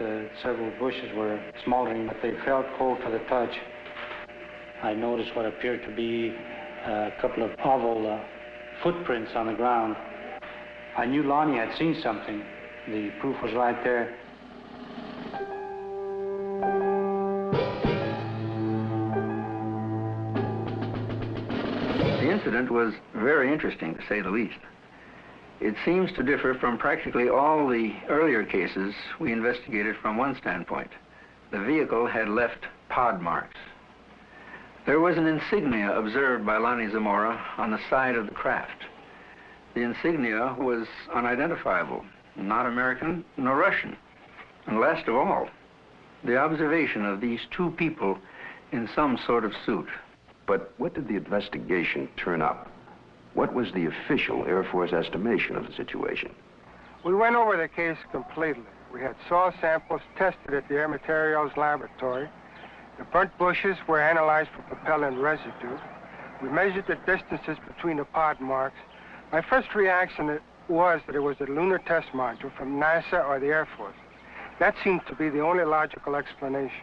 several bushes were smoldering, but they felt cold to the touch. I noticed what appeared to be a couple of oval footprints on the ground. I knew Lonnie had seen something, The proof was right there. The incident was very interesting, to say the least. It seems to differ from practically all the earlier cases we investigated from one standpoint. The vehicle had left pod marks. There was an insignia observed by Lonnie Zamora on the side of the craft. The insignia was unidentifiable, not American nor Russian. And last of all, the observation of these two people in some sort of suit. But what did the investigation turn up? What was the official Air Force estimation of the situation? We went over the case completely. We had soil samples tested at the Air Materials Laboratory. The burnt bushes were analyzed for propellant residue. We measured the distances between the pod marks. My first reaction was that it was a lunar test module from NASA or the Air Force. That seemed to be the only logical explanation.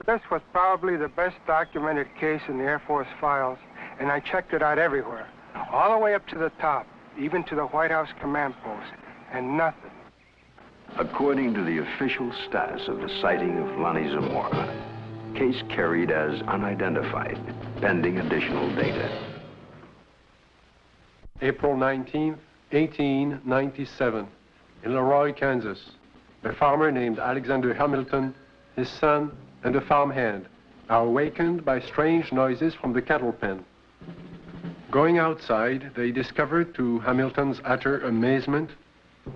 This was probably the best documented case in the Air Force files, and I checked it out everywhere, all the way up to the top, even to the White House command post, and nothing. According to the official status of the sighting of Lonnie Zamora, case carried as unidentified, pending additional data. April 19th, 1897, in Leroy, Kansas. A farmer named Alexander Hamilton, his son, and a farmhand are awakened by strange noises from the cattle pen. Going outside, they discovered, to Hamilton's utter amazement,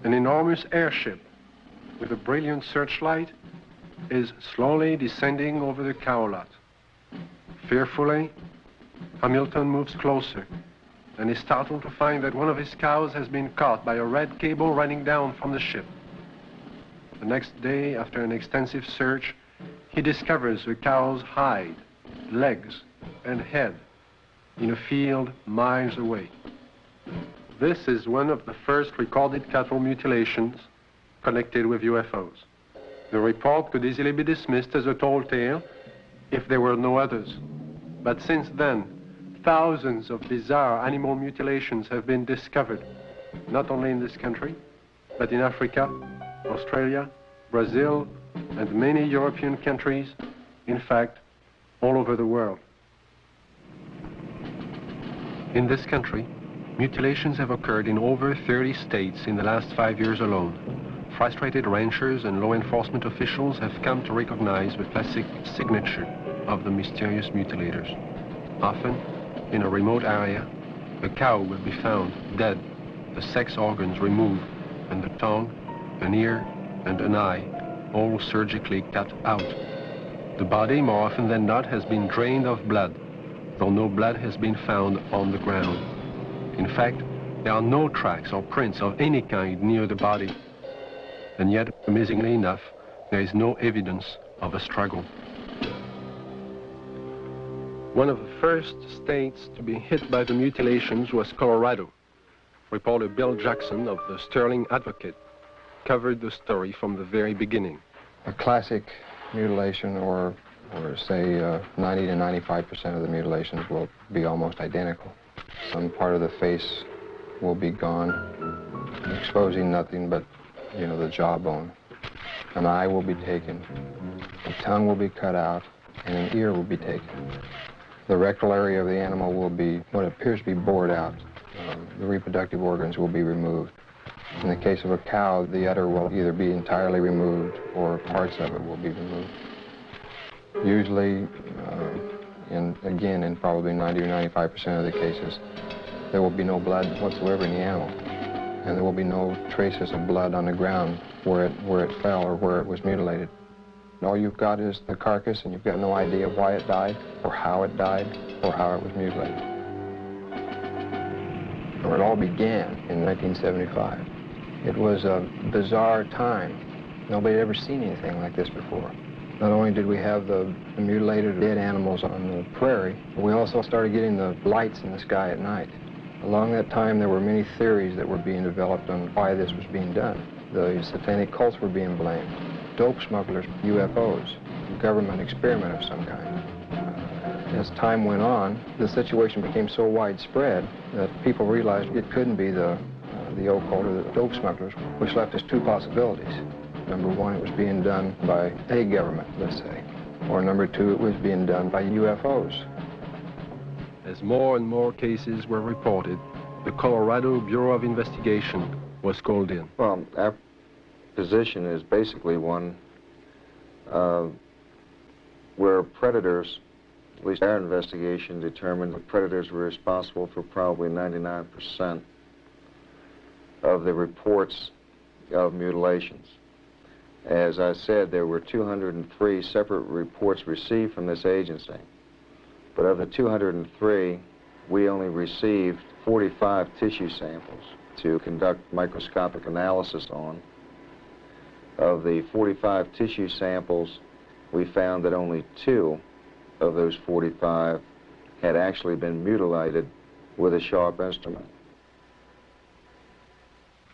an enormous airship with a brilliant searchlight is slowly descending over the cow lot. Fearfully, Hamilton moves closer and is startled to find that one of his cows has been caught by a red cable running down from the ship. The next day, after an extensive search, he discovers the cow's hide, legs, and head in a field miles away. This is one of the first recorded cattle mutilations connected with UFOs. The report could easily be dismissed as a tall tale if there were no others. But since then, thousands of bizarre animal mutilations have been discovered, not only in this country, but in Africa, Australia, Brazil, and many European countries, in fact, all over the world. In this country, mutilations have occurred in over 30 states in the last 5 years alone. Frustrated ranchers and law enforcement officials have come to recognize the classic signature of the mysterious mutilators. Often, in a remote area, a cow will be found dead, the sex organs removed, and the tongue, an ear, and an eye, all surgically cut out. The body, more often than not, has been drained of blood, though no blood has been found on the ground. In fact, there are no tracks or prints of any kind near the body. And yet, amazingly enough, there is no evidence of a struggle. One of the first states to be hit by the mutilations was Colorado. Reporter Bill Jackson of the Sterling Advocate covered the story from the very beginning. A classic mutilation, or say 90 to 95% of the mutilations will be almost identical. Some part of the face will be gone, exposing nothing but, the jawbone. An eye will be taken, a tongue will be cut out, and an ear will be taken. The rectal area of the animal will be what appears to be bored out. The reproductive organs will be removed. In the case of a cow, the udder will either be entirely removed or parts of it will be removed. Usually, in probably 90 or 95% of the cases, there will be no blood whatsoever in the animal. And there will be no traces of blood on the ground where it fell or where it was mutilated. All you've got is the carcass, and you've got no idea why it died, or how it died, or how it was mutilated. It all began in 1975. It was a bizarre time. Nobody had ever seen anything like this before. Not only did we have the mutilated dead animals on the prairie, but we also started getting the lights in the sky at night. Along that time, there were many theories that were being developed on why this was being done. The satanic cults were being blamed, dope smugglers, UFOs, a government experiment of some kind. As time went on, the situation became so widespread that people realized it couldn't be the the occult or the dope smugglers, which left us two possibilities. Number one, it was being done by a government, let's say. Or number two, it was being done by UFOs. As more and more cases were reported, the Colorado Bureau of Investigation was called in. Well, our position is basically one where predators, at least our investigation determined that predators were responsible for probably 99% of the reports of mutilations. As I said, there were 203 separate reports received from this agency. But of the 203, we only received 45 tissue samples to conduct microscopic analysis on. Of the 45 tissue samples, we found that only 2 of those 45 had actually been mutilated with a sharp instrument.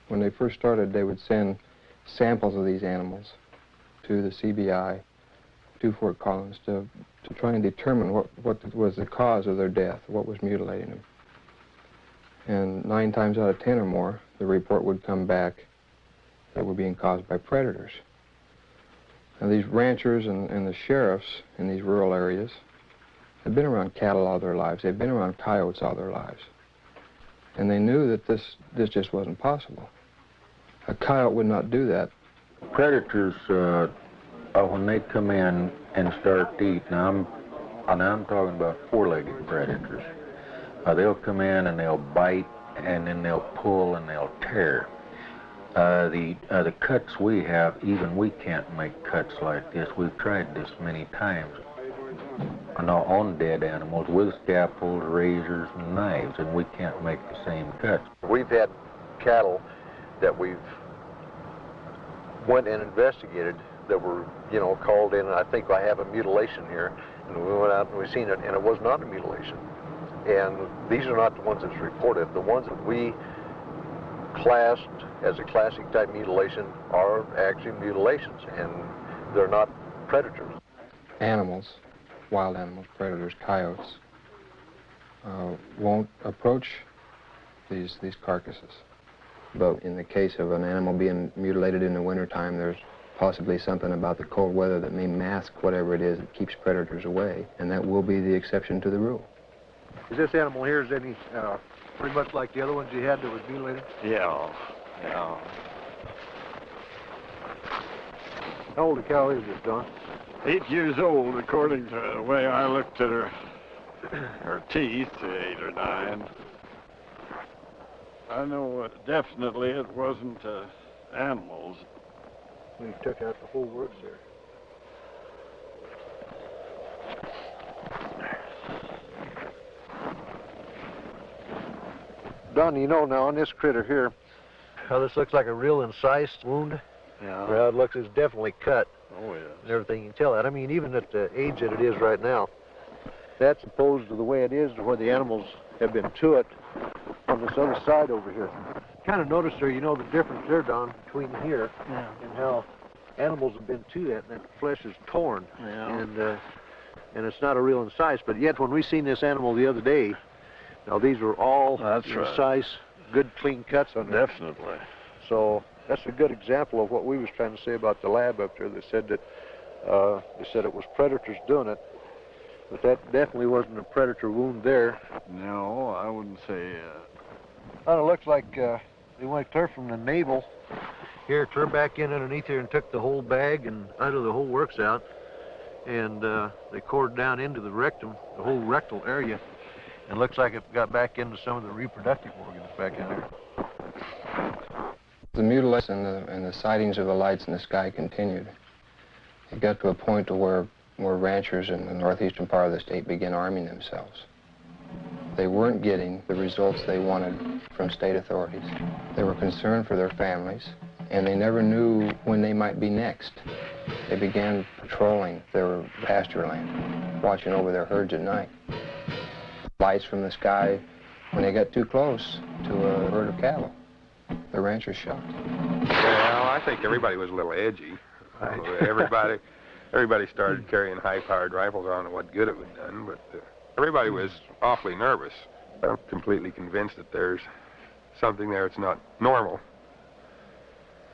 When they first started, they would send samples of these animals to the CBI, to Fort Collins, to try and determine what was the cause of their death, what was mutilating them. And 9 times out of 10 or more, the report would come back that were being caused by predators. Now, these ranchers and the sheriffs in these rural areas had been around cattle all their lives. They'd been around coyotes all their lives. And they knew that this just wasn't possible. A coyote would not do that. Predators, when they come in and start to eat, now I'm talking about four-legged predators. They'll come in and they'll bite, and then they'll pull and they'll tear. The cuts we have, even we can't make cuts like this. We've tried this many times on dead animals with scalpels, razors, and knives, and we can't make the same cuts. We've had cattle that we've went and investigated that were, called in, and I think I have a mutilation here, and we went out and we seen it, and it was not a mutilation. And these are not the ones that's reported. The ones that we classed as a classic type mutilation are actually mutilations, and they're not predators. Animals, wild animals, predators, coyotes, won't approach these carcasses. But in the case of an animal being mutilated in the wintertime, there's possibly something about the cold weather that may mask whatever it is that keeps predators away, and that will be the exception to the rule. Is this animal here, is any pretty much like the other ones you had that was mutilated? Yeah. How old a cow is this, Don? 8 years old, according to the way I looked at her teeth, 8 or 9. I know definitely it wasn't animals. We took out the whole works there. Don, now on this critter here, how this looks like a real incised wound. Yeah. Well, it looks, it's definitely cut. Oh, yes. And everything, you can tell that. I mean, even at the age that it is right now, that's opposed to the way it is to where the animals have been to it on this other side over here. Kind of noticed there, the difference there, Don, between here and how animals have been to that, and that flesh is torn. Yeah. And it's not a real incise, but yet when we seen this animal the other day, now these were all incise, good clean cuts on there. Definitely. So that's a good example of what we was trying to say about the lab up there. They said that it was predators doing it, but that definitely wasn't a predator wound there. No, I wouldn't say. Well, it looks like they went clear from the navel here, turned back in underneath here and took the whole bag and out of the whole works out, and they cored down into the rectum, the whole rectal area, and looks like it got back into some of the reproductive organs back in there. The mutilation and the sightings of the lights in the sky continued. It got to a point to where ranchers in the northeastern part of the state began arming themselves. They weren't getting the results they wanted from state authorities. They were concerned for their families, and they never knew when they might be next. They began patrolling their pasture land, watching over their herds at night. Lights from the sky, when they got too close to a herd of cattle, the ranchers shot. Well, I think everybody was a little edgy. Everybody started carrying high-powered rifles. I don't know what good it would have done, but everybody was awfully nervous. I'm completely convinced that there's something there that's not normal.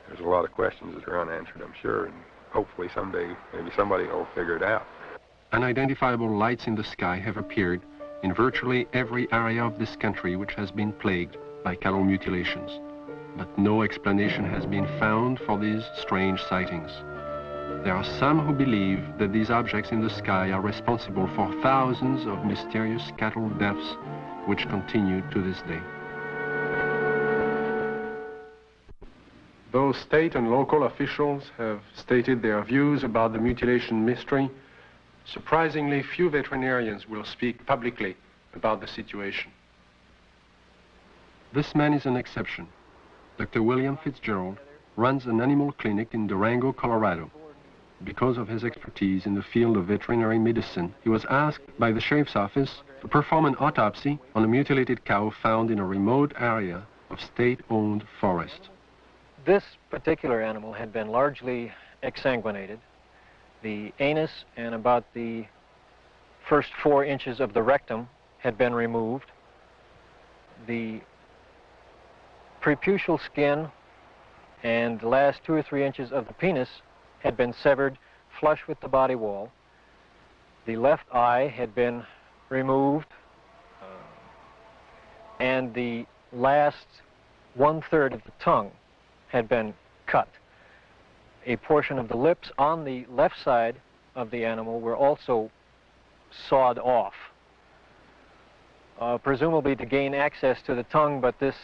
There's a lot of questions that are unanswered, I'm sure, and hopefully someday maybe somebody will figure it out. Unidentifiable lights in the sky have appeared in virtually every area of this country which has been plagued by cattle mutilations. But no explanation has been found for these strange sightings. There are some who believe that these objects in the sky are responsible for thousands of mysterious cattle deaths which continue to this day. Though state and local officials have stated their views about the mutilation mystery, surprisingly few veterinarians will speak publicly about the situation. This man is an exception. Dr. William Fitzgerald runs an animal clinic in Durango, Colorado. Because of his expertise in the field of veterinary medicine, he was asked by the sheriff's office to perform an autopsy on a mutilated cow found in a remote area of state-owned forest. This particular animal had been largely exsanguinated. The anus and about the first 4 inches of the rectum had been removed. The preputial skin and the last 2 or 3 inches of the penis had been severed flush with the body wall. The left eye had been removed, and the last 1/3 of the tongue had been cut. A portion of the lips on the left side of the animal were also sawed off, presumably to gain access to the tongue, but this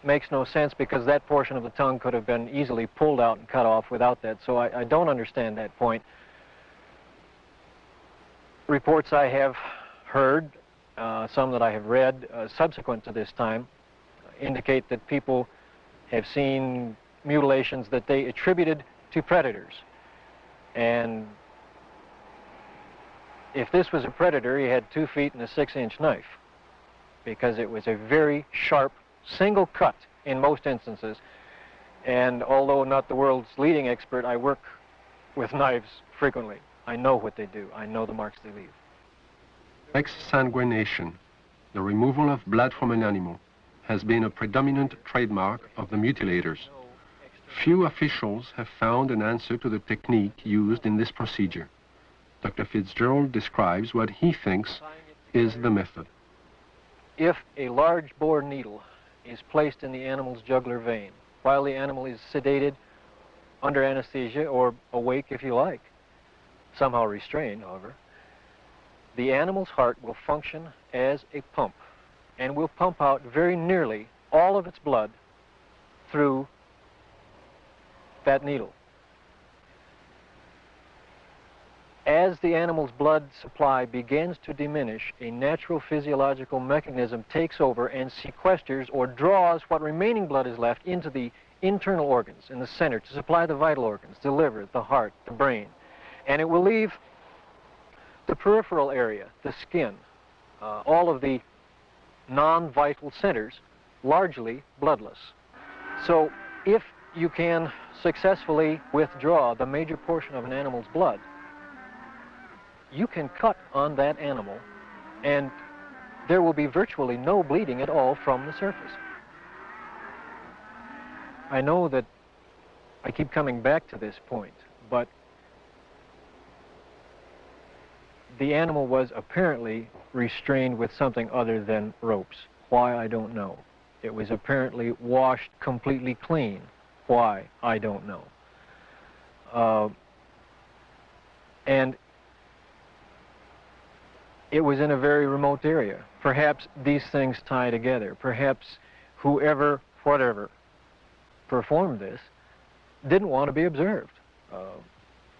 makes no sense because that portion of the tongue could have been easily pulled out and cut off without that, so I don't understand that point. Reports I have heard, some that I have read subsequent to this time, indicate that people have seen mutilations that they attributed to predators. And if this was a predator, he had 2 feet and a 6-inch knife, because it was a very sharp single cut in most instances. And although not the world's leading expert, I work with knives frequently. I know what they do. I know the marks they leave. Exsanguination, the removal of blood from an animal, has been a predominant trademark of the mutilators. Few officials have found an answer to the technique used in this procedure. Dr. Fitzgerald describes what he thinks is the method. If a large bore needle is placed in the animal's jugular vein while the animal is sedated, under anesthesia, or awake if you like, somehow restrained, however, the animal's heart will function as a pump and will pump out very nearly all of its blood through that needle. As the animal's blood supply begins to diminish, a natural physiological mechanism takes over and sequesters or draws what remaining blood is left into the internal organs in the center to supply the vital organs, the liver, the heart, the brain. And it will leave the peripheral area, the skin, all of the non-vital centers, largely bloodless. So if you can successfully withdraw the major portion of an animal's blood, you can cut on that animal and there will be virtually no bleeding at all from the surface. I know that I keep coming back to this point, but the animal was apparently restrained with something other than ropes. Why, I don't know. It was apparently washed completely clean. Why, I don't know. And it was in a very remote area. Perhaps these things tie together. Perhaps whoever, whatever, performed this didn't want to be observed.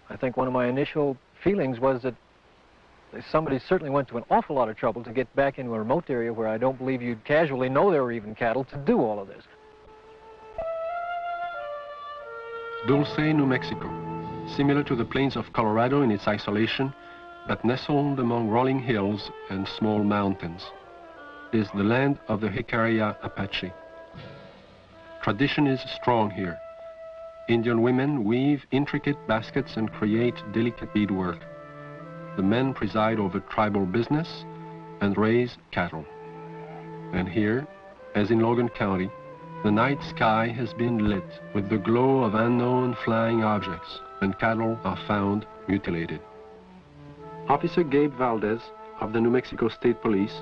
I think one of my initial feelings was that somebody certainly went to an awful lot of trouble to get back into a remote area where I don't believe you'd casually know there were even cattle to do all of this. Dulce, New Mexico, similar to the plains of Colorado in its isolation, but nestled among rolling hills and small mountains, is the land of the Jicarilla Apache. Tradition is strong here. Indian women weave intricate baskets and create delicate beadwork. The men preside over tribal business and raise cattle. And here, as in Logan County, the night sky has been lit with the glow of unknown flying objects and cattle are found mutilated. Officer Gabe Valdez of the New Mexico State Police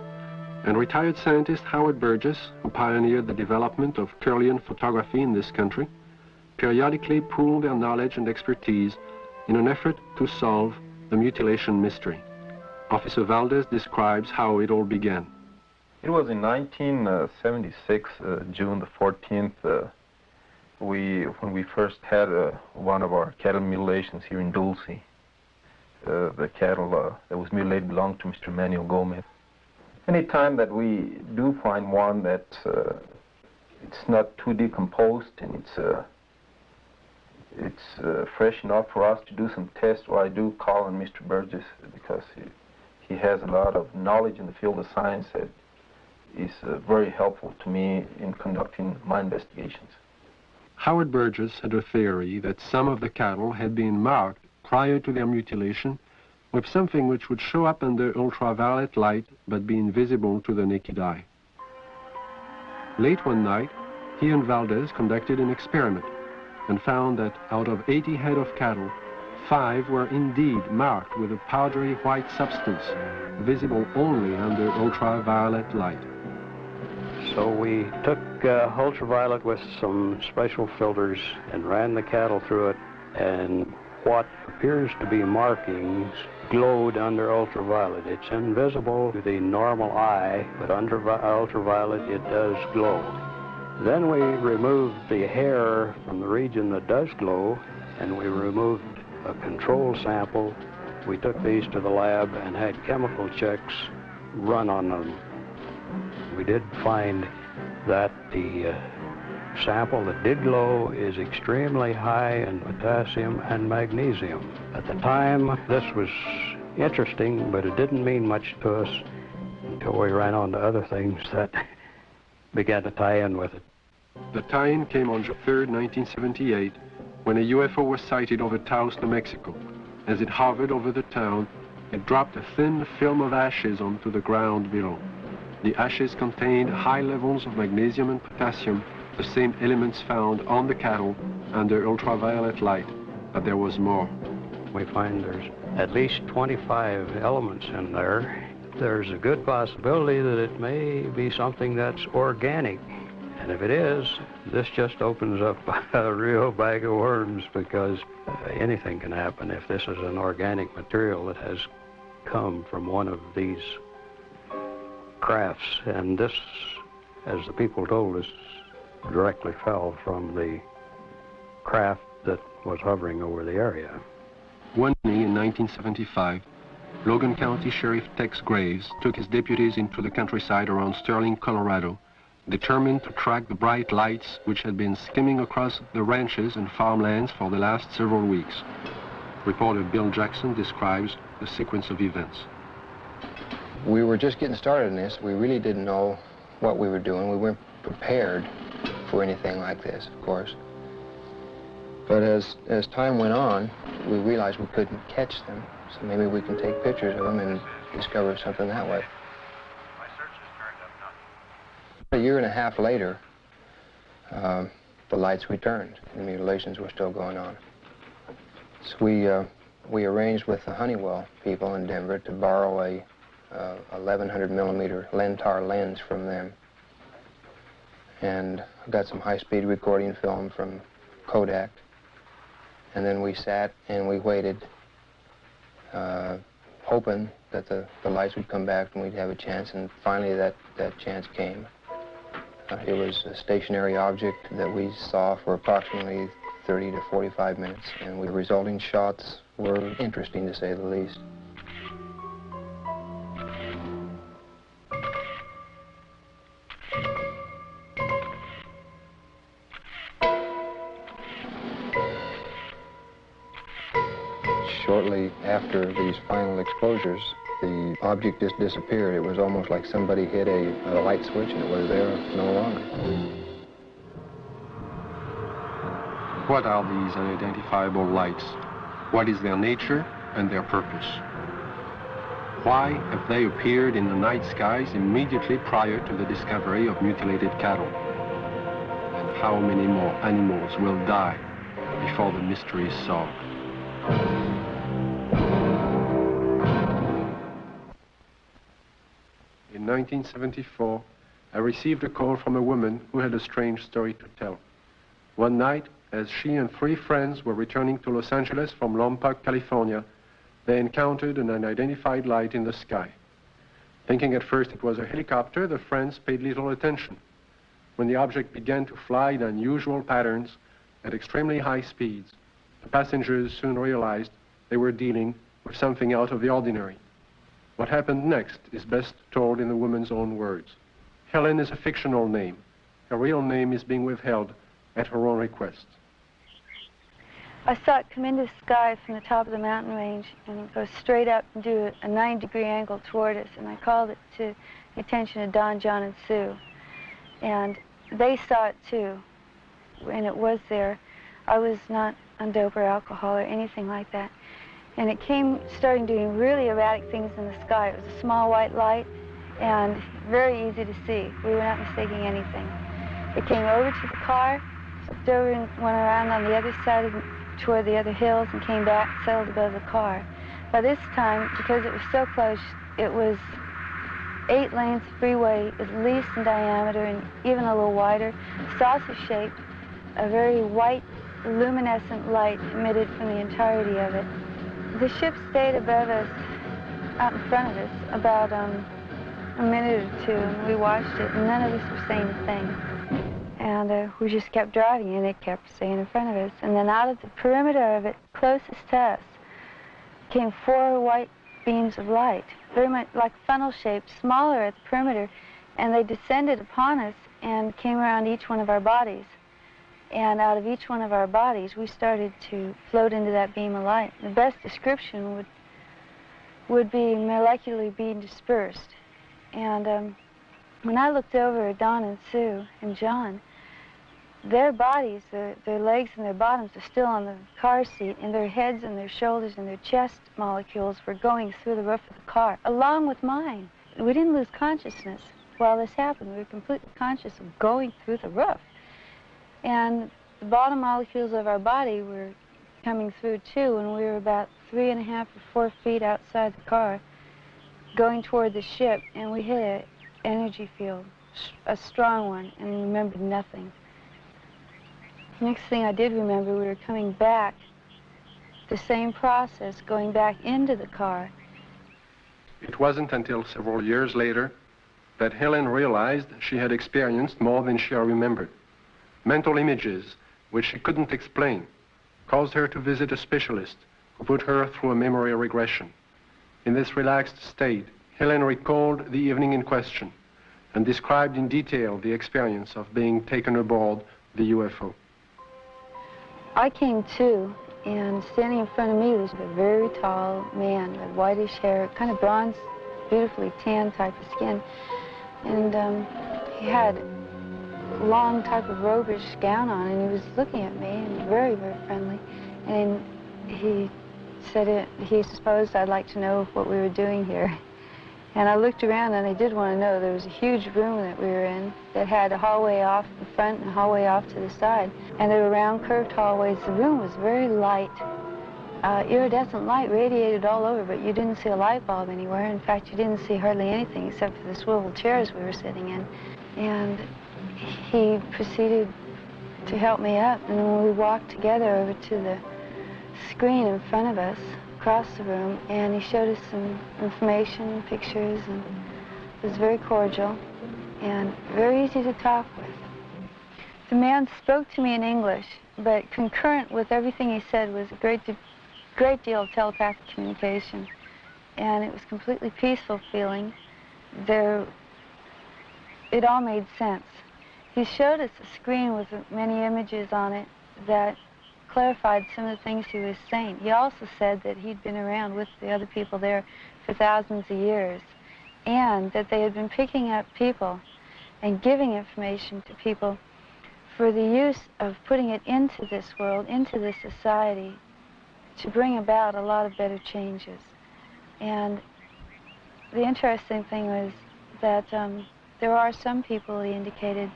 and retired scientist Howard Burgess, who pioneered the development of Kirlian photography in this country, periodically pool their knowledge and expertise in an effort to solve the mutilation mystery. Officer Valdez describes how it all began. It was in 1976, June the 14th, when we first had one of our cattle mutilations here in Dulce. The cattle that was mutilated belonged to Mr. Manuel Gomez. Any time that we do find one that it's not too decomposed and it's fresh enough for us to do some tests, well, I do call on Mr. Burgess because he has a lot of knowledge in the field of science that is very helpful to me in conducting my investigations. Howard Burgess had a theory that some of the cattle had been marked prior to their mutilation with something which would show up under ultraviolet light but be invisible to the naked eye. Late one night, he and Valdez conducted an experiment and found that out of 80 head of cattle, 5 were indeed marked with a powdery white substance, visible only under ultraviolet light. So we took ultraviolet with some special filters and ran the cattle through it, and what appears to be markings glowed under ultraviolet. It's invisible to the normal eye, but under ultraviolet it does glow. Then we removed the hair from the region that does glow, and we removed a control sample. We took these to the lab and had chemical checks run on them. We did find that the sample that did glow is extremely high in potassium and magnesium. At the time, this was interesting, but it didn't mean much to us until we ran on to other things that began to tie in with it. The tie-in came on June 3rd, 1978, when a UFO was sighted over Taos, New Mexico. As it hovered over the town, it dropped a thin film of ashes onto the ground below. The ashes contained high levels of magnesium and potassium, the same elements found on the cattle under ultraviolet light, but there was more. We find there's at least 25 elements in there. There's a good possibility that it may be something that's organic. And if it is, this just opens up a real bag of worms, because anything can happen if this is an organic material that has come from one of these crafts. And this, as the people told us, directly fell from the craft that was hovering over the area. One evening in 1975, Logan County Sheriff Tex Graves took his deputies into the countryside around Sterling, Colorado, determined to track the bright lights which had been skimming across the ranches and farmlands for the last several weeks. Reporter Bill Jackson describes the sequence of events. We were just getting started in this. We really didn't know what we were doing. We weren't prepared for anything like this, of course. But as time went on, we realized we couldn't catch them, so maybe we can take pictures of them and discover something that way. A year and a half later, the lights returned. The mutilations were still going on. So we arranged with the Honeywell people in Denver to borrow a 1100 millimeter Lentar lens from them. And got some high-speed recording film from Kodak. And then we sat and we waited, hoping that the lights would come back and we'd have a chance, and finally that chance came. It was a stationary object that we saw for approximately 30 to 45 minutes, and the resulting shots were interesting, to say the least. Shortly after these final exposures, the object just disappeared. It was almost like somebody hit a light switch and it was there no longer. What are these unidentifiable lights? What is their nature and their purpose? Why have they appeared in the night skies immediately prior to the discovery of mutilated cattle? And how many more animals will die before the mystery is solved? In 1974, I received a call from a woman who had a strange story to tell. One night, as she and 3 friends were returning to Los Angeles from Lompoc, California, they encountered an unidentified light in the sky. Thinking at first it was a helicopter, the friends paid little attention. When the object began to fly in unusual patterns at extremely high speeds, the passengers soon realized they were dealing with something out of the ordinary. What happened next is best told in the woman's own words. Helen is a fictional name. Her real name is being withheld at her own request. I saw it come into the sky from the top of the mountain range and go straight up and do a 9-degree angle toward us, and I called it to the attention of Don, John, and Sue. And they saw it too, and it was there. I was not on dope or alcohol or anything like that. And it came, starting doing really erratic things in the sky. It was a small white light and very easy to see. We were not mistaking anything. It came over to the car, flipped over and went around on the other side toward the other hills and came back, settled above the car. By this time, because it was so close, it was 8 lanes of freeway, at least in diameter and even a little wider, saucer-shaped, a very white, luminescent light emitted from the entirety of it. The ship stayed above us, out in front of us, about a minute or 2, and we watched it, and none of us were saying a thing. And we just kept driving, and it kept staying in front of us. And then out of the perimeter of it, closest to us, came 4 white beams of light, very much like funnel-shaped, smaller at the perimeter, and they descended upon us and came around each one of our bodies. And out of each one of our bodies, we started to float into that beam of light. The best description would be molecularly being dispersed. And when I looked over at Don and Sue and John, their bodies, their legs and their bottoms are still on the car seat, and their heads and their shoulders and their chest molecules were going through the roof of the car, along with mine. We didn't lose consciousness while this happened. We were completely conscious of going through the roof. And the bottom molecules of our body were coming through too, and we were about 3.5 or 4 feet outside the car, going toward the ship, and we hit an energy field, a strong one, and remembered nothing. Next thing I did remember, we were coming back, the same process, going back into the car. It wasn't until several years later that Helen realized she had experienced more than she remembered. Mental images, which she couldn't explain, caused her to visit a specialist who put her through a memory regression. In this relaxed state, Helen recalled the evening in question and described in detail the experience of being taken aboard the UFO. I came to, and standing in front of me was a very tall man with whitish hair, kind of bronze, beautifully tan type of skin. And he had long type of robish gown on, and he was looking at me and very, very friendly. And he said he supposed I'd like to know what we were doing here. And I looked around, and I did want to know. There was a huge room that we were in that had a hallway off the front and a hallway off to the side. And there were round curved hallways. The room was very light. Iridescent light radiated all over, but you didn't see a light bulb anywhere. In fact, you didn't see hardly anything except for the swivel chairs we were sitting in. And he proceeded to help me up, and then we walked together over to the screen in front of us, across the room, and he showed us some information, pictures, and it was very cordial and very easy to talk with. The man spoke to me in English, but concurrent with everything he said was a great deal of telepathic communication, and it was completely peaceful feeling. It all made sense. He showed us a screen with many images on it that clarified some of the things he was saying. He also said that he'd been around with the other people there for thousands of years, and that they had been picking up people and giving information to people for the use of putting it into this world, into this society, to bring about a lot of better changes. And the interesting thing was that there are some people, he indicated,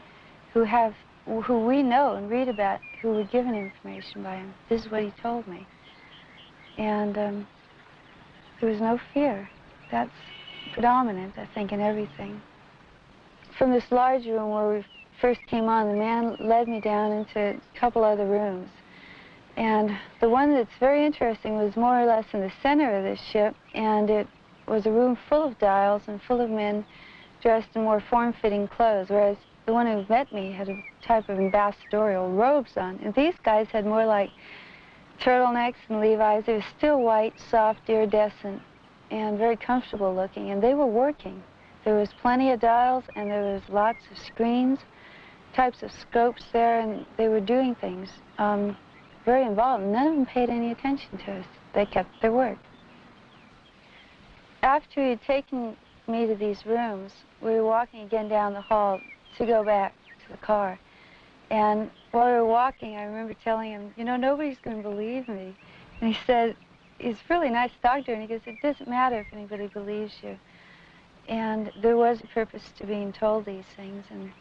who we know and read about, who were given information by him. This is what he told me. And there was no fear. That's predominant, I think, in everything. From this large room where we first came on, the man led me down into a couple other rooms. And the one that's very interesting was more or less in the center of this ship, and it was a room full of dials and full of men dressed in more form-fitting clothes, whereas the one who met me had a type of ambassadorial robes on. And these guys had more like turtlenecks and Levi's. They were still white, soft, iridescent, and very comfortable looking, and they were working. There was plenty of dials, and there was lots of screens, types of scopes there, and they were doing things very involved. None of them paid any attention to us. They kept their work. After he had taken me to these rooms, we were walking again down the hall to go back to the car. And while we were walking, I remember telling him, you know, nobody's going to believe me. And he said, he's a really nice doctor, and he goes, it doesn't matter if anybody believes you. And there was a purpose to being told these things, and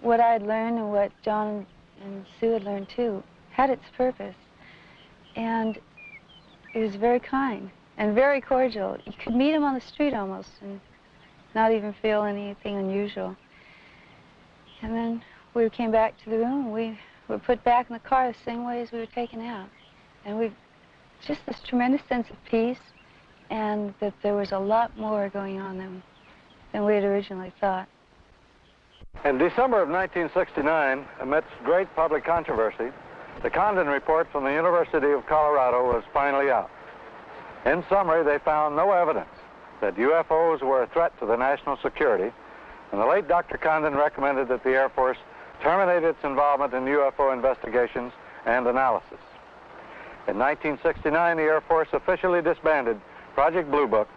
what I had learned and what John and Sue had learned too had its purpose. And it was very kind and very cordial. You could meet him on the street almost and not even feel anything unusual. And then we came back to the room, and we were put back in the car the same way as we were taken out. And we just this tremendous sense of peace, and that there was a lot more going on than we had originally thought. In December of 1969, amidst great public controversy, the Condon report from the University of Colorado was finally out. In summary, they found no evidence that UFOs were a threat to the national security, and the late Dr. Condon recommended that the Air Force terminate its involvement in UFO investigations and analysis. In 1969, the Air Force officially disbanded Project Blue Book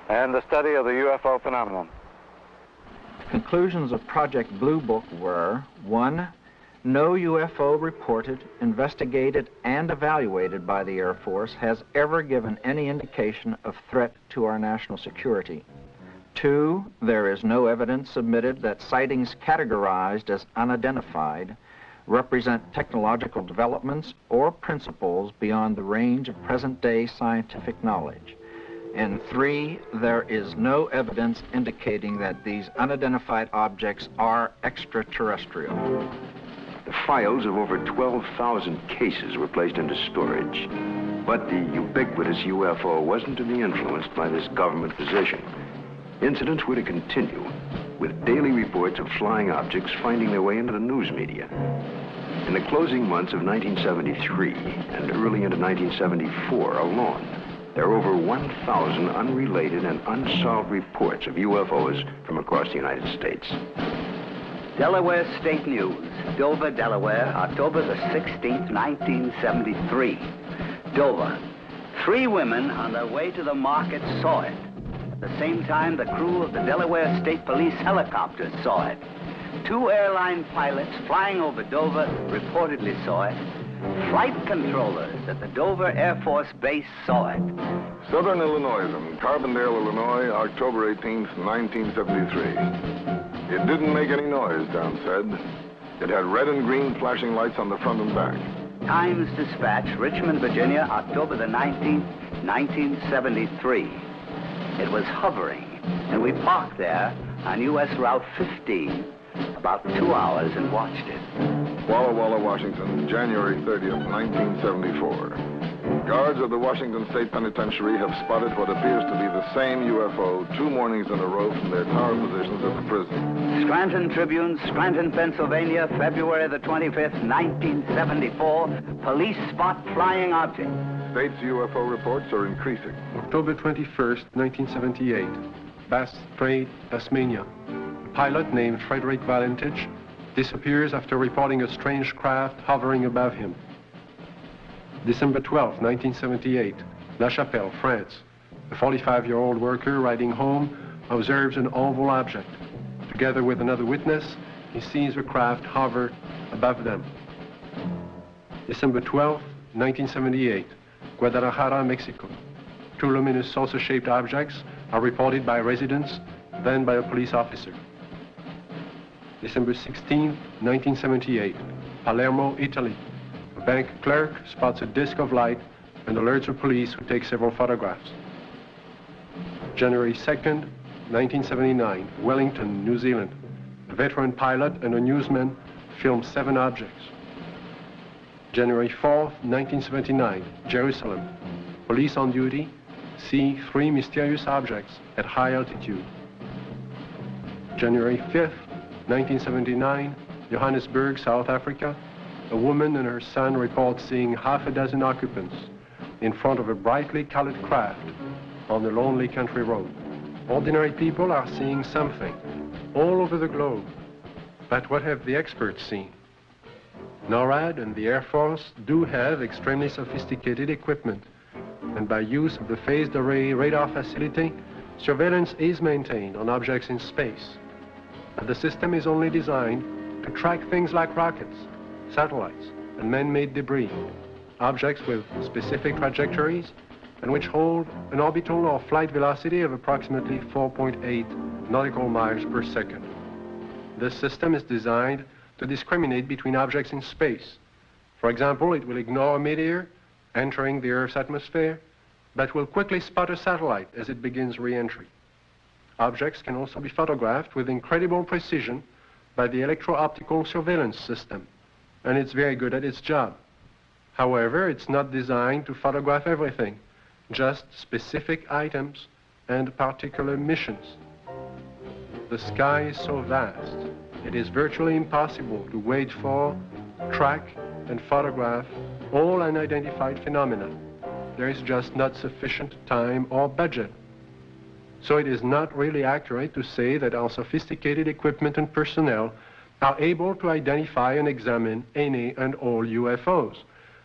and the study of the UFO phenomenon. Conclusions of Project Blue Book were: 1, no UFO reported, investigated, and evaluated by the Air Force has ever given any indication of threat to our national security. 2, there is no evidence submitted that sightings categorized as unidentified represent technological developments or principles beyond the range of present-day scientific knowledge. And 3, there is no evidence indicating that these unidentified objects are extraterrestrial. The files of over 12,000 cases were placed into storage. But the ubiquitous UFO wasn't to be influenced by this government position. Incidents were to continue, with daily reports of flying objects finding their way into the news media. In the closing months of 1973 and early into 1974 alone, there are over 1,000 unrelated and unsolved reports of UFOs from across the United States. Delaware State News, Dover, Delaware, October the 16th, 1973. Dover. 3 women on their way to the market saw it. At the same time, the crew of the Delaware State Police helicopter saw it. 2 airline pilots flying over Dover reportedly saw it. Flight controllers at the Dover Air Force Base saw it. Southern Illinois and Carbondale, Illinois, October 18th, 1973. It didn't make any noise, Don said. It had red and green flashing lights on the front and back. Times Dispatch, Richmond, Virginia, October the 19th, 1973. It was hovering, and we parked there on U.S. Route 15 about 2 hours and watched it. Walla Walla, Washington, January 30th, 1974. Guards of the Washington State Penitentiary have spotted what appears to be the same UFO 2 mornings in a row from their tower positions at the prison. Scranton Tribune, Scranton, Pennsylvania, February the 25th, 1974. Police spot flying object. State's UFO reports are increasing. October 21st, 1978, Bass Strait, Tasmania. A pilot named Frederick Valentich disappears after reporting a strange craft hovering above him. December 12, 1978, La Chapelle, France. A 45-year-old worker riding home observes an oval object. Together with another witness, he sees the craft hover above them. December 12, 1978, Guadalajara, Mexico. 2 luminous saucer-shaped objects are reported by residents, then by a police officer. December 16, 1978, Palermo, Italy. A bank clerk spots a disc of light and alerts the police, who take several photographs. January 2nd, 1979, Wellington, New Zealand. A veteran pilot and a newsman film 7 objects. January 4th, 1979, Jerusalem. Police on duty see 3 mysterious objects at high altitude. January 5th, 1979, Johannesburg, South Africa. A woman and her son report seeing half a dozen occupants in front of a brightly colored craft on a lonely country road. Ordinary people are seeing something all over the globe. But what have the experts seen? NORAD and the Air Force do have extremely sophisticated equipment, and by use of the phased array radar facility, surveillance is maintained on objects in space. But the system is only designed to track things like rockets, satellites, and man-made debris, objects with specific trajectories and which hold an orbital or flight velocity of approximately 4.8 nautical miles per second. This system is designed to discriminate between objects in space. For example, it will ignore a meteor entering the Earth's atmosphere, but will quickly spot a satellite as it begins re-entry. Objects can also be photographed with incredible precision by the electro-optical surveillance system, and it's very good at its job. However, it's not designed to photograph everything, just specific items and particular missions. The sky is so vast, it is virtually impossible to wait for, track, and photograph all unidentified phenomena. There is just not sufficient time or budget. So it is not really accurate to say that our sophisticated equipment and personnel are able to identify and examine any and all UFOs.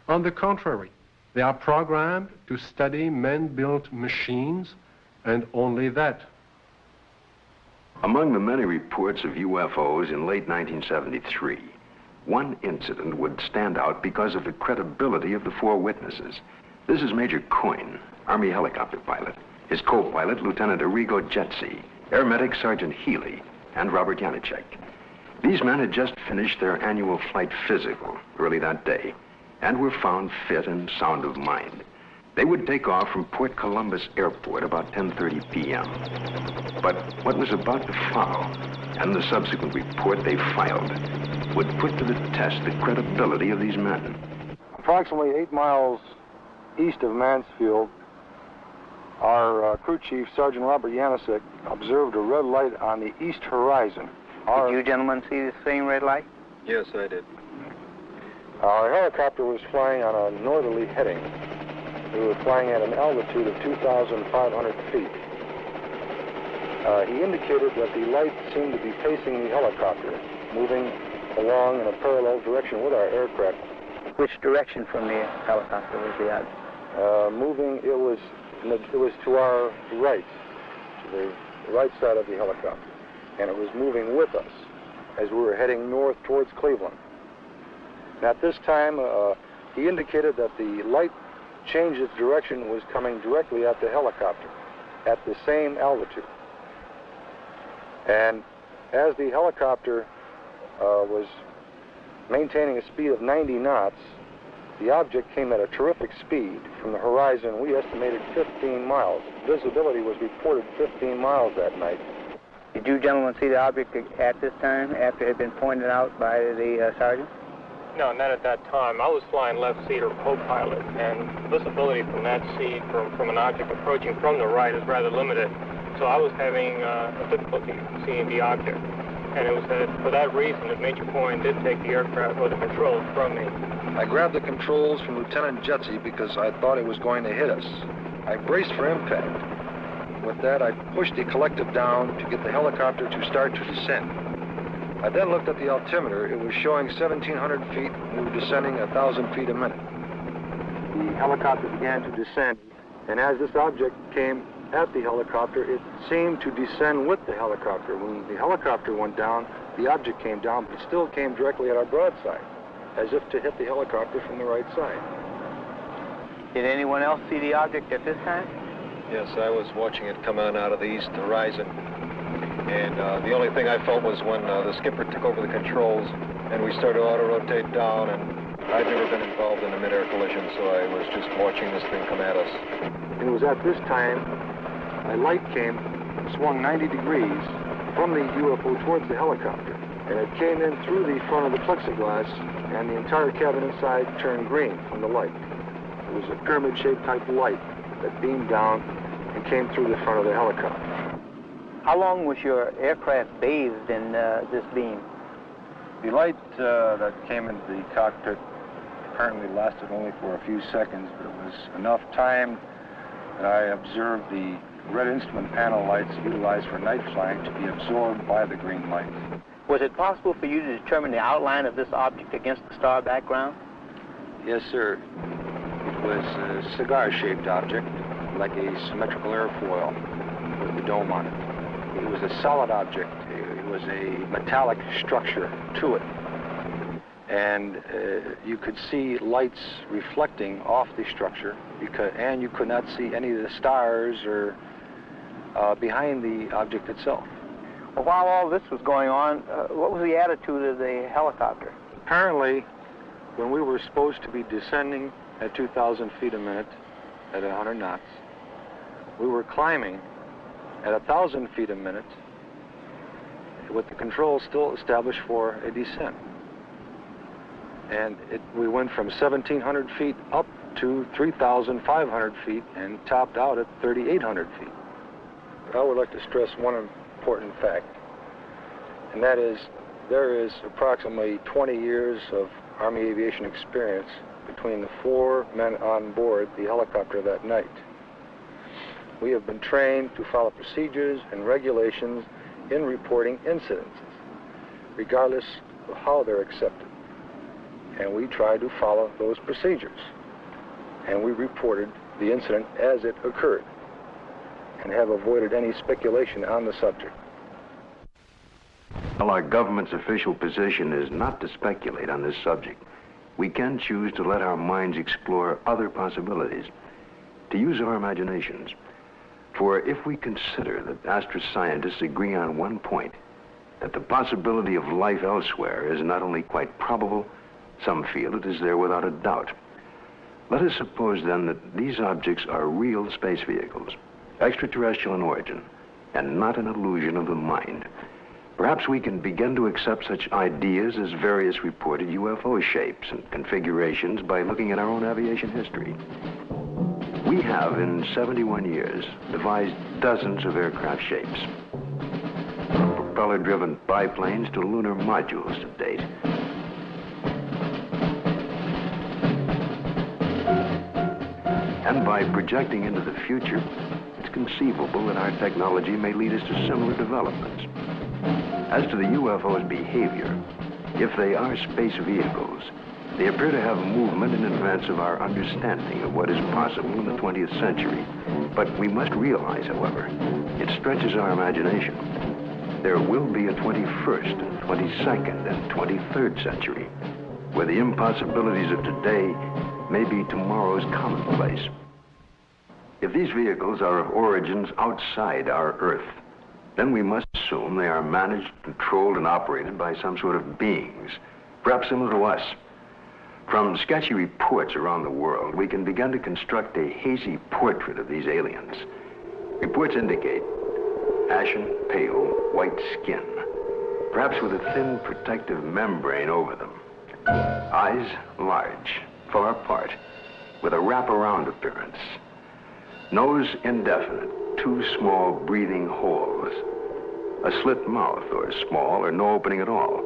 On the contrary, they are programmed to study man-built machines, and only that. Among the many reports of UFOs in late 1973, one incident would stand out because of the credibility of the 4 witnesses. This is Major Coyne, Army helicopter pilot, his co-pilot, Lieutenant Arrigo Jetsi, Air Medic Sergeant Healy, and Robert Janicek. These men had just finished their annual flight physical early that day and were found fit and sound of mind. They would take off from Port Columbus Airport about 10:30 p.m. But what was about to follow, and the subsequent report they filed, would put to the test the credibility of these men. Approximately 8 miles east of Mansfield, our crew chief, Sergeant Robert Janicek, observed a red light on the east horizon. Did you gentlemen see the same red light? Yes, I did. Our helicopter was flying on a northerly heading. We were flying at an altitude of 2,500 feet. He indicated that the light seemed to be pacing the helicopter, moving along in a parallel direction with our aircraft. Which direction from the helicopter was the object? It was to our right, to the right side of the helicopter, and it was moving with us as we were heading north towards Cleveland. And at this time, he indicated that the light changed its direction, was coming directly at the helicopter at the same altitude. And as the helicopter was maintaining a speed of 90 knots, the object came at a terrific speed from the horizon. We estimated 15 miles. Visibility was reported 15 miles that night. Did you gentlemen see the object at this time, after it had been pointed out by the sergeant? No, not at that time. I was flying left seat or co-pilot, and visibility from that seat from an object approaching from the right is rather limited. So I was having difficulty seeing the object. And it was for that reason that Major Coyne did take the aircraft or the controls from me. I grabbed the controls from Lieutenant Jetsi because I thought it was going to hit us. I braced for impact. With that, I pushed the collective down to get the helicopter to start to descend. I then looked at the altimeter. It was showing 1,700 feet, and we were descending 1,000 feet a minute. The helicopter began to descend, and as this object came at the helicopter, it seemed to descend with the helicopter. When the helicopter went down, the object came down, but it still came directly at our broadside, as if to hit the helicopter from the right side. Did anyone else see the object at this time? Yes, I was watching it come on out of the east horizon. And the only thing I felt was when the skipper took over the controls and we started to auto-rotate down, and I'd never been involved in a mid-air collision, so I was just watching this thing come at us. It was at this time a light swung 90 degrees from the UFO towards the helicopter, and it came in through the front of the plexiglass, and the entire cabin inside turned green from the light. It was a pyramid-shaped type light that beamed down and came through the front of the helicopter. How long was your aircraft bathed in this beam? The light that came into the cockpit apparently lasted only for a few seconds, but it was enough time that I observed the red instrument panel lights utilized for night flying to be absorbed by the green light. Was it possible for you to determine the outline of this object against the star background? Yes, sir. It was a cigar-shaped object, like a symmetrical airfoil with the dome on it. It was a solid object. It was a metallic structure to it. And you could see lights reflecting off the structure, and you could not see any of the stars or behind the object itself. Well, while all this was going on, what was the attitude of the helicopter? Apparently, when we were supposed to be descending at 2,000 feet a minute at 100 knots, we were climbing at 1,000 feet a minute with the controls still established for a descent. And we went from 1,700 feet up to 3,500 feet and topped out at 3,800 feet. I would like to stress one important fact, and that is there is approximately 20 years of Army aviation experience between the 4 men on board the helicopter that night. We have been trained to follow procedures and regulations in reporting incidences, regardless of how they're accepted. And we tried to follow those procedures. And we reported the incident as it occurred and have avoided any speculation on the subject. Well, our government's official position is not to speculate on this subject. We can choose to let our minds explore other possibilities, to use our imaginations. For if we consider that astroscientists agree on one point, that the possibility of life elsewhere is not only quite probable, some feel it is there without a doubt. Let us suppose then that these objects are real space vehicles, extraterrestrial in origin, and not an illusion of the mind. Perhaps we can begin to accept such ideas as various reported UFO shapes and configurations by looking at our own aviation history. We have, in 71 years, devised dozens of aircraft shapes, from propeller-driven biplanes to lunar modules to date. And by projecting into the future, it's conceivable that our technology may lead us to similar developments. As to the UFO's behavior, if they are space vehicles, they appear to have movement in advance of our understanding of what is possible in the 20th century. But we must realize, however, it stretches our imagination. There will be a 21st, and 22nd, and 23rd century, where the impossibilities of today may be tomorrow's commonplace. If these vehicles are of origins outside our Earth, then we must assume they are managed, controlled, and operated by some sort of beings, perhaps similar to us. From sketchy reports around the world, we can begin to construct a hazy portrait of these aliens. Reports indicate ashen, pale, white skin, perhaps with a thin protective membrane over them. Eyes large, far apart, with a wraparound appearance. Nose indefinite, 2 small breathing holes. A slit mouth, or small, or no opening at all.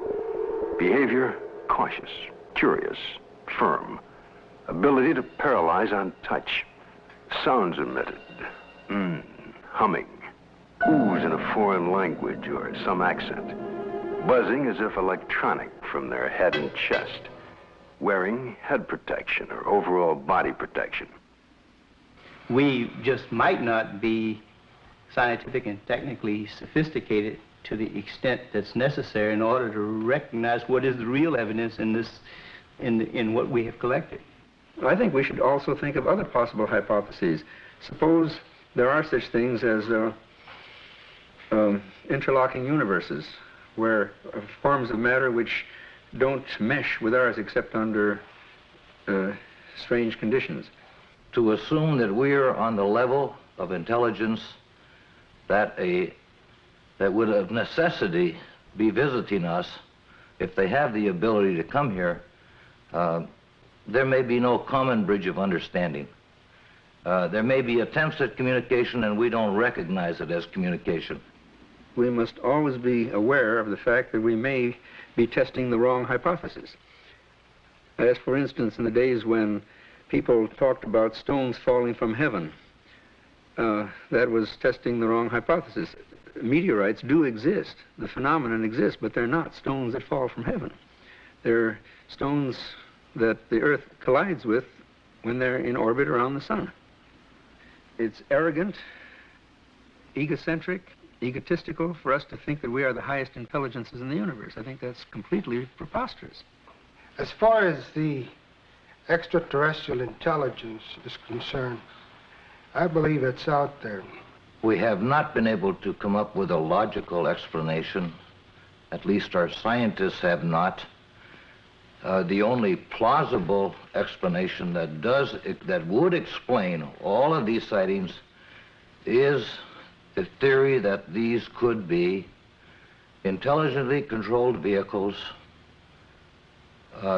Behavior cautious, curious, firm. Ability to paralyze on touch. Sounds emitted. Humming. Oohs in a foreign language or some accent. Buzzing as if electronic from their head and chest. Wearing head protection or overall body protection. We just might not be scientific and technically sophisticated to the extent that's necessary in order to recognize what is the real evidence in this, in what we have collected. I think we should also think of other possible hypotheses. Suppose there are such things as interlocking universes, where forms of matter which don't mesh with ours except under strange conditions. To assume that we're on the level of intelligence that would of necessity be visiting us, if they have the ability to come here, there may be no common bridge of understanding. There may be attempts at communication and we don't recognize it as communication. We must always be aware of the fact that we may be testing the wrong hypothesis. As for instance, in the days when people talked about stones falling from heaven, that was testing the wrong hypothesis. Meteorites do exist, the phenomenon exists, but they're not stones that fall from heaven. They're stones that the Earth collides with when they're in orbit around the sun. It's arrogant, egocentric, egotistical for us to think that we are the highest intelligences in the universe. I think that's completely preposterous. As far as the extraterrestrial intelligence is concerned, I believe it's out there. We have not been able to come up with a logical explanation. At least our scientists have not. The only plausible explanation that would explain all of these sightings is the theory that these could be intelligently controlled vehicles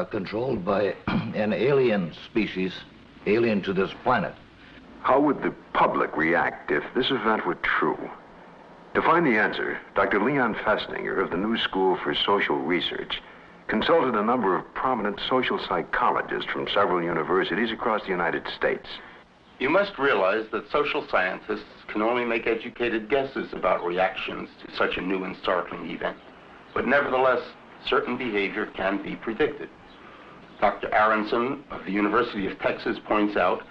controlled by an alien species, alien to this planet. How would the public react if this event were true? To find the answer, Dr. Leon Festinger of the New School for Social Research consulted a number of prominent social psychologists from several universities across the United States. You must realize that social scientists can only make educated guesses about reactions to such a new and startling event. But nevertheless, certain behavior can be predicted. Dr. Aronson of the University of Texas points out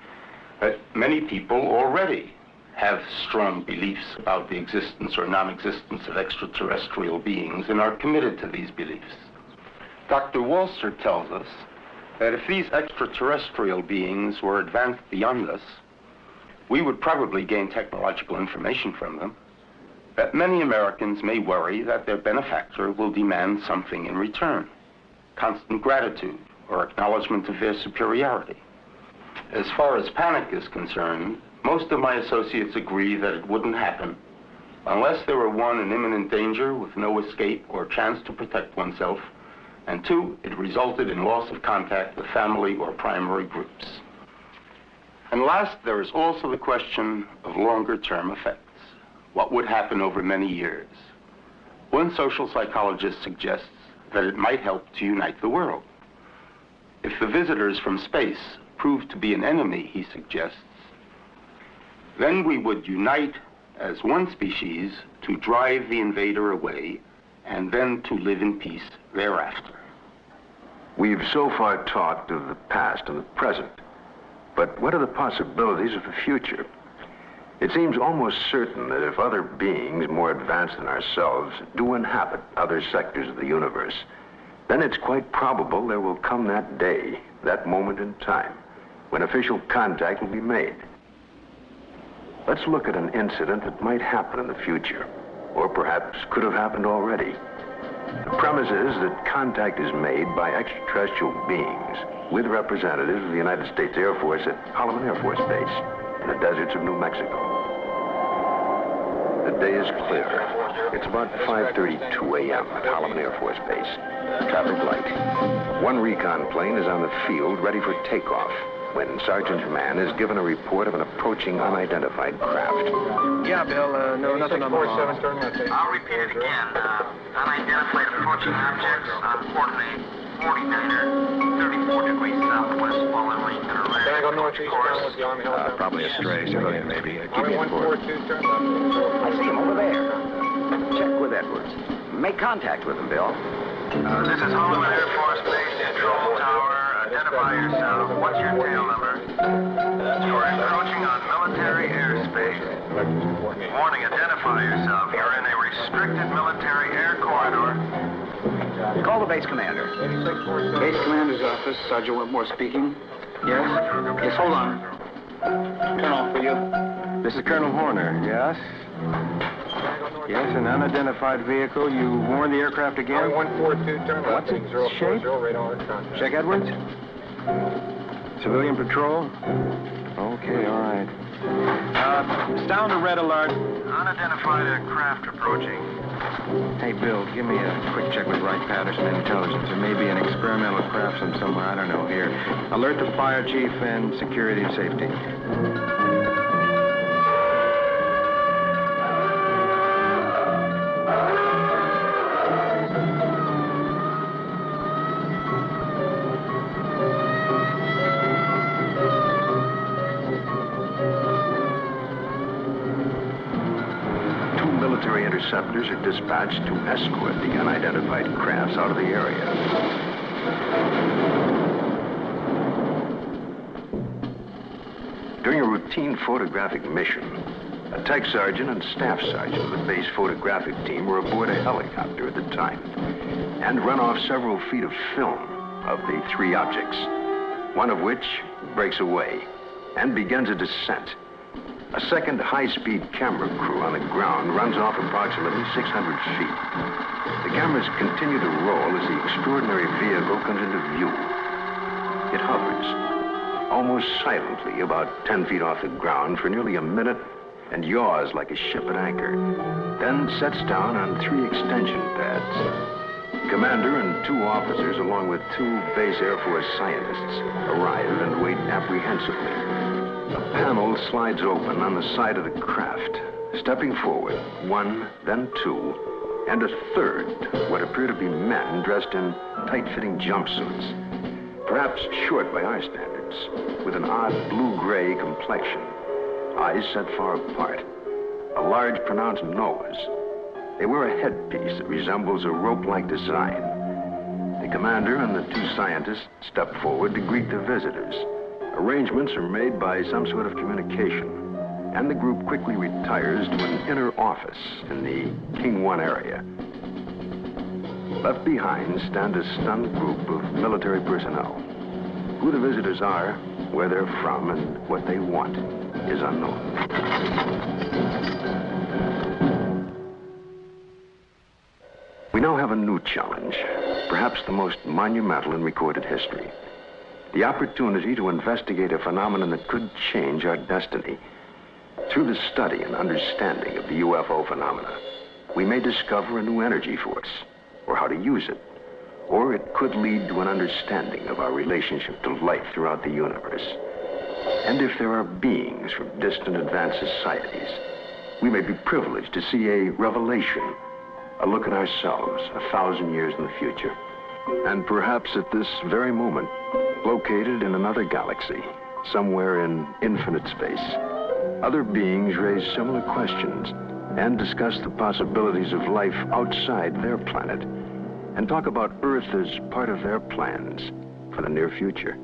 that many people already have strong beliefs about the existence or non-existence of extraterrestrial beings and are committed to these beliefs. Dr. Walser tells us that if these extraterrestrial beings were advanced beyond us, we would probably gain technological information from them, that many Americans may worry that their benefactor will demand something in return, constant gratitude or acknowledgement of their superiority. As far as panic is concerned, most of my associates agree that it wouldn't happen unless there were, one, an imminent danger with no escape or chance to protect oneself, and two, it resulted in loss of contact with family or primary groups. And last, there is also the question of longer-term effects. What would happen over many years? One social psychologist suggests that it might help to unite the world. If the visitors from space prove to be an enemy, he suggests, then we would unite as one species to drive the invader away and then to live in peace thereafter. We've so far talked of the past and the present, but what are the possibilities of the future? It seems almost certain that if other beings more advanced than ourselves do inhabit other sectors of the universe, then it's quite probable there will come that day, that moment in time, when official contact will be made. Let's look at an incident that might happen in the future, or perhaps could have happened already. The premise is that contact is made by extraterrestrial beings with representatives of the United States Air Force at Holloman Air Force Base in the deserts of New Mexico. The day is clear. It's about 5:32 a.m. at Holloman Air Force Base. Traffic light. One recon plane is on the field ready for takeoff when Sergeant Mann is given a report of an approaching unidentified craft. Yeah, Bill, no, nothing on the wall. I'll repeat it again. Unidentified approaching objects on coordinate 49er, 34 degrees southwest, following Lincoln around. Can I go northeast down with the Army helicopter? Probably a stray civilian, maybe. Keep me informed. 142, turn left. I see him over there. Check with Edwards. Make contact with him, Bill. This is Holloman Air Force Base Control Tower. Identify yourself. What's your tail number? You're encroaching on military airspace. Warning, identify yourself. You're in a restricted military air corridor. Call the base commander. Base commander's office, Sergeant Whitmore speaking. Yes? Yes, hold on. Turn off for you. This is Colonel Horner. Yes? Yes, an unidentified vehicle. You warned the aircraft again? 142, turn left. What's its 040, shape? radar contact. Check Edwards. Civilian patrol? Okay, all right. Sound a red alert. Unidentified aircraft approaching. Hey, Bill, give me a quick check with Wright Patterson Intelligence. There may be an experimental craft from somewhere, I don't know, here. Alert the fire chief and security and safety. Interceptors are dispatched to escort the unidentified crafts out of the area. During a routine photographic mission, a tech sergeant and staff sergeant of the base photographic team were aboard a helicopter at the time and run off several feet of film of the three objects, one of which breaks away and begins a descent. A second high-speed camera crew on the ground runs off approximately 600 feet. The cameras continue to roll as the extraordinary vehicle comes into view. It hovers, almost silently, about 10 feet off the ground for nearly a minute and yaws like a ship at anchor, then sets down on 3 extension pads. Commander and 2 officers, along with 2 base Air Force scientists, arrive and wait apprehensively. A panel slides open on the side of the craft. Stepping forward, 1, then 2, and a third, what appear to be men dressed in tight-fitting jumpsuits. Perhaps short by our standards, with an odd blue-gray complexion, eyes set far apart, a large pronounced nose. They wear a headpiece that resembles a rope-like design. The commander and the 2 scientists step forward to greet the visitors. Arrangements are made by some sort of communication, and the group quickly retires to an inner office in the King 1 area. Left behind stand a stunned group of military personnel. Who the visitors are, where they're from, and what they want is unknown. We now have a new challenge, perhaps the most monumental in recorded history. The opportunity to investigate a phenomenon that could change our destiny. Through the study and understanding of the UFO phenomena, we may discover a new energy force, or how to use it. Or it could lead to an understanding of our relationship to life throughout the universe. And if there are beings from distant advanced societies, we may be privileged to see a revelation, a look at ourselves 1,000 years in the future. And perhaps at this very moment, located in another galaxy, somewhere in infinite space, other beings raise similar questions and discuss the possibilities of life outside their planet and talk about Earth as part of their plans for the near future.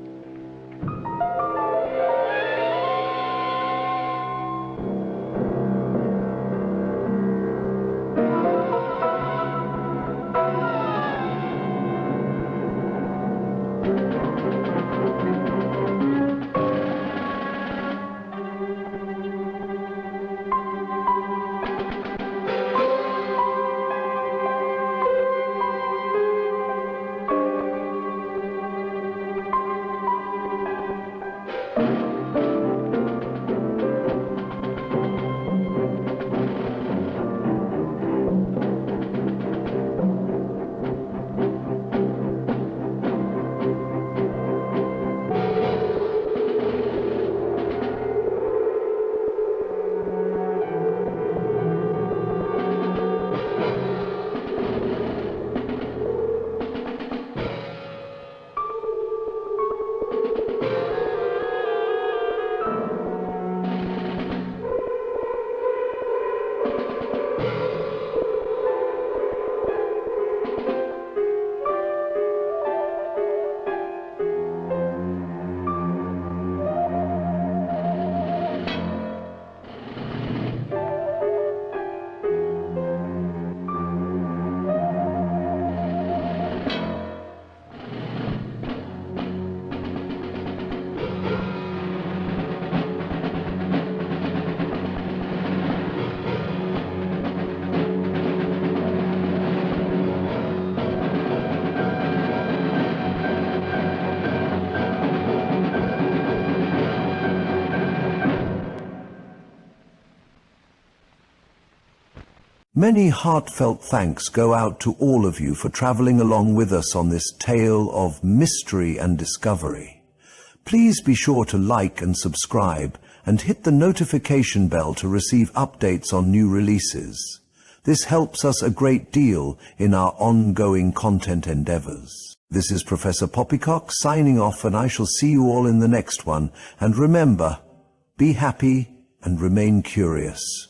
Many heartfelt thanks go out to all of you for traveling along with us on this tale of mystery and discovery. Please be sure to like and subscribe and hit the notification bell to receive updates on new releases. This helps us a great deal in our ongoing content endeavors. This is Professor Poppycock signing off, and I shall see you all in the next one. And remember, be happy and remain curious.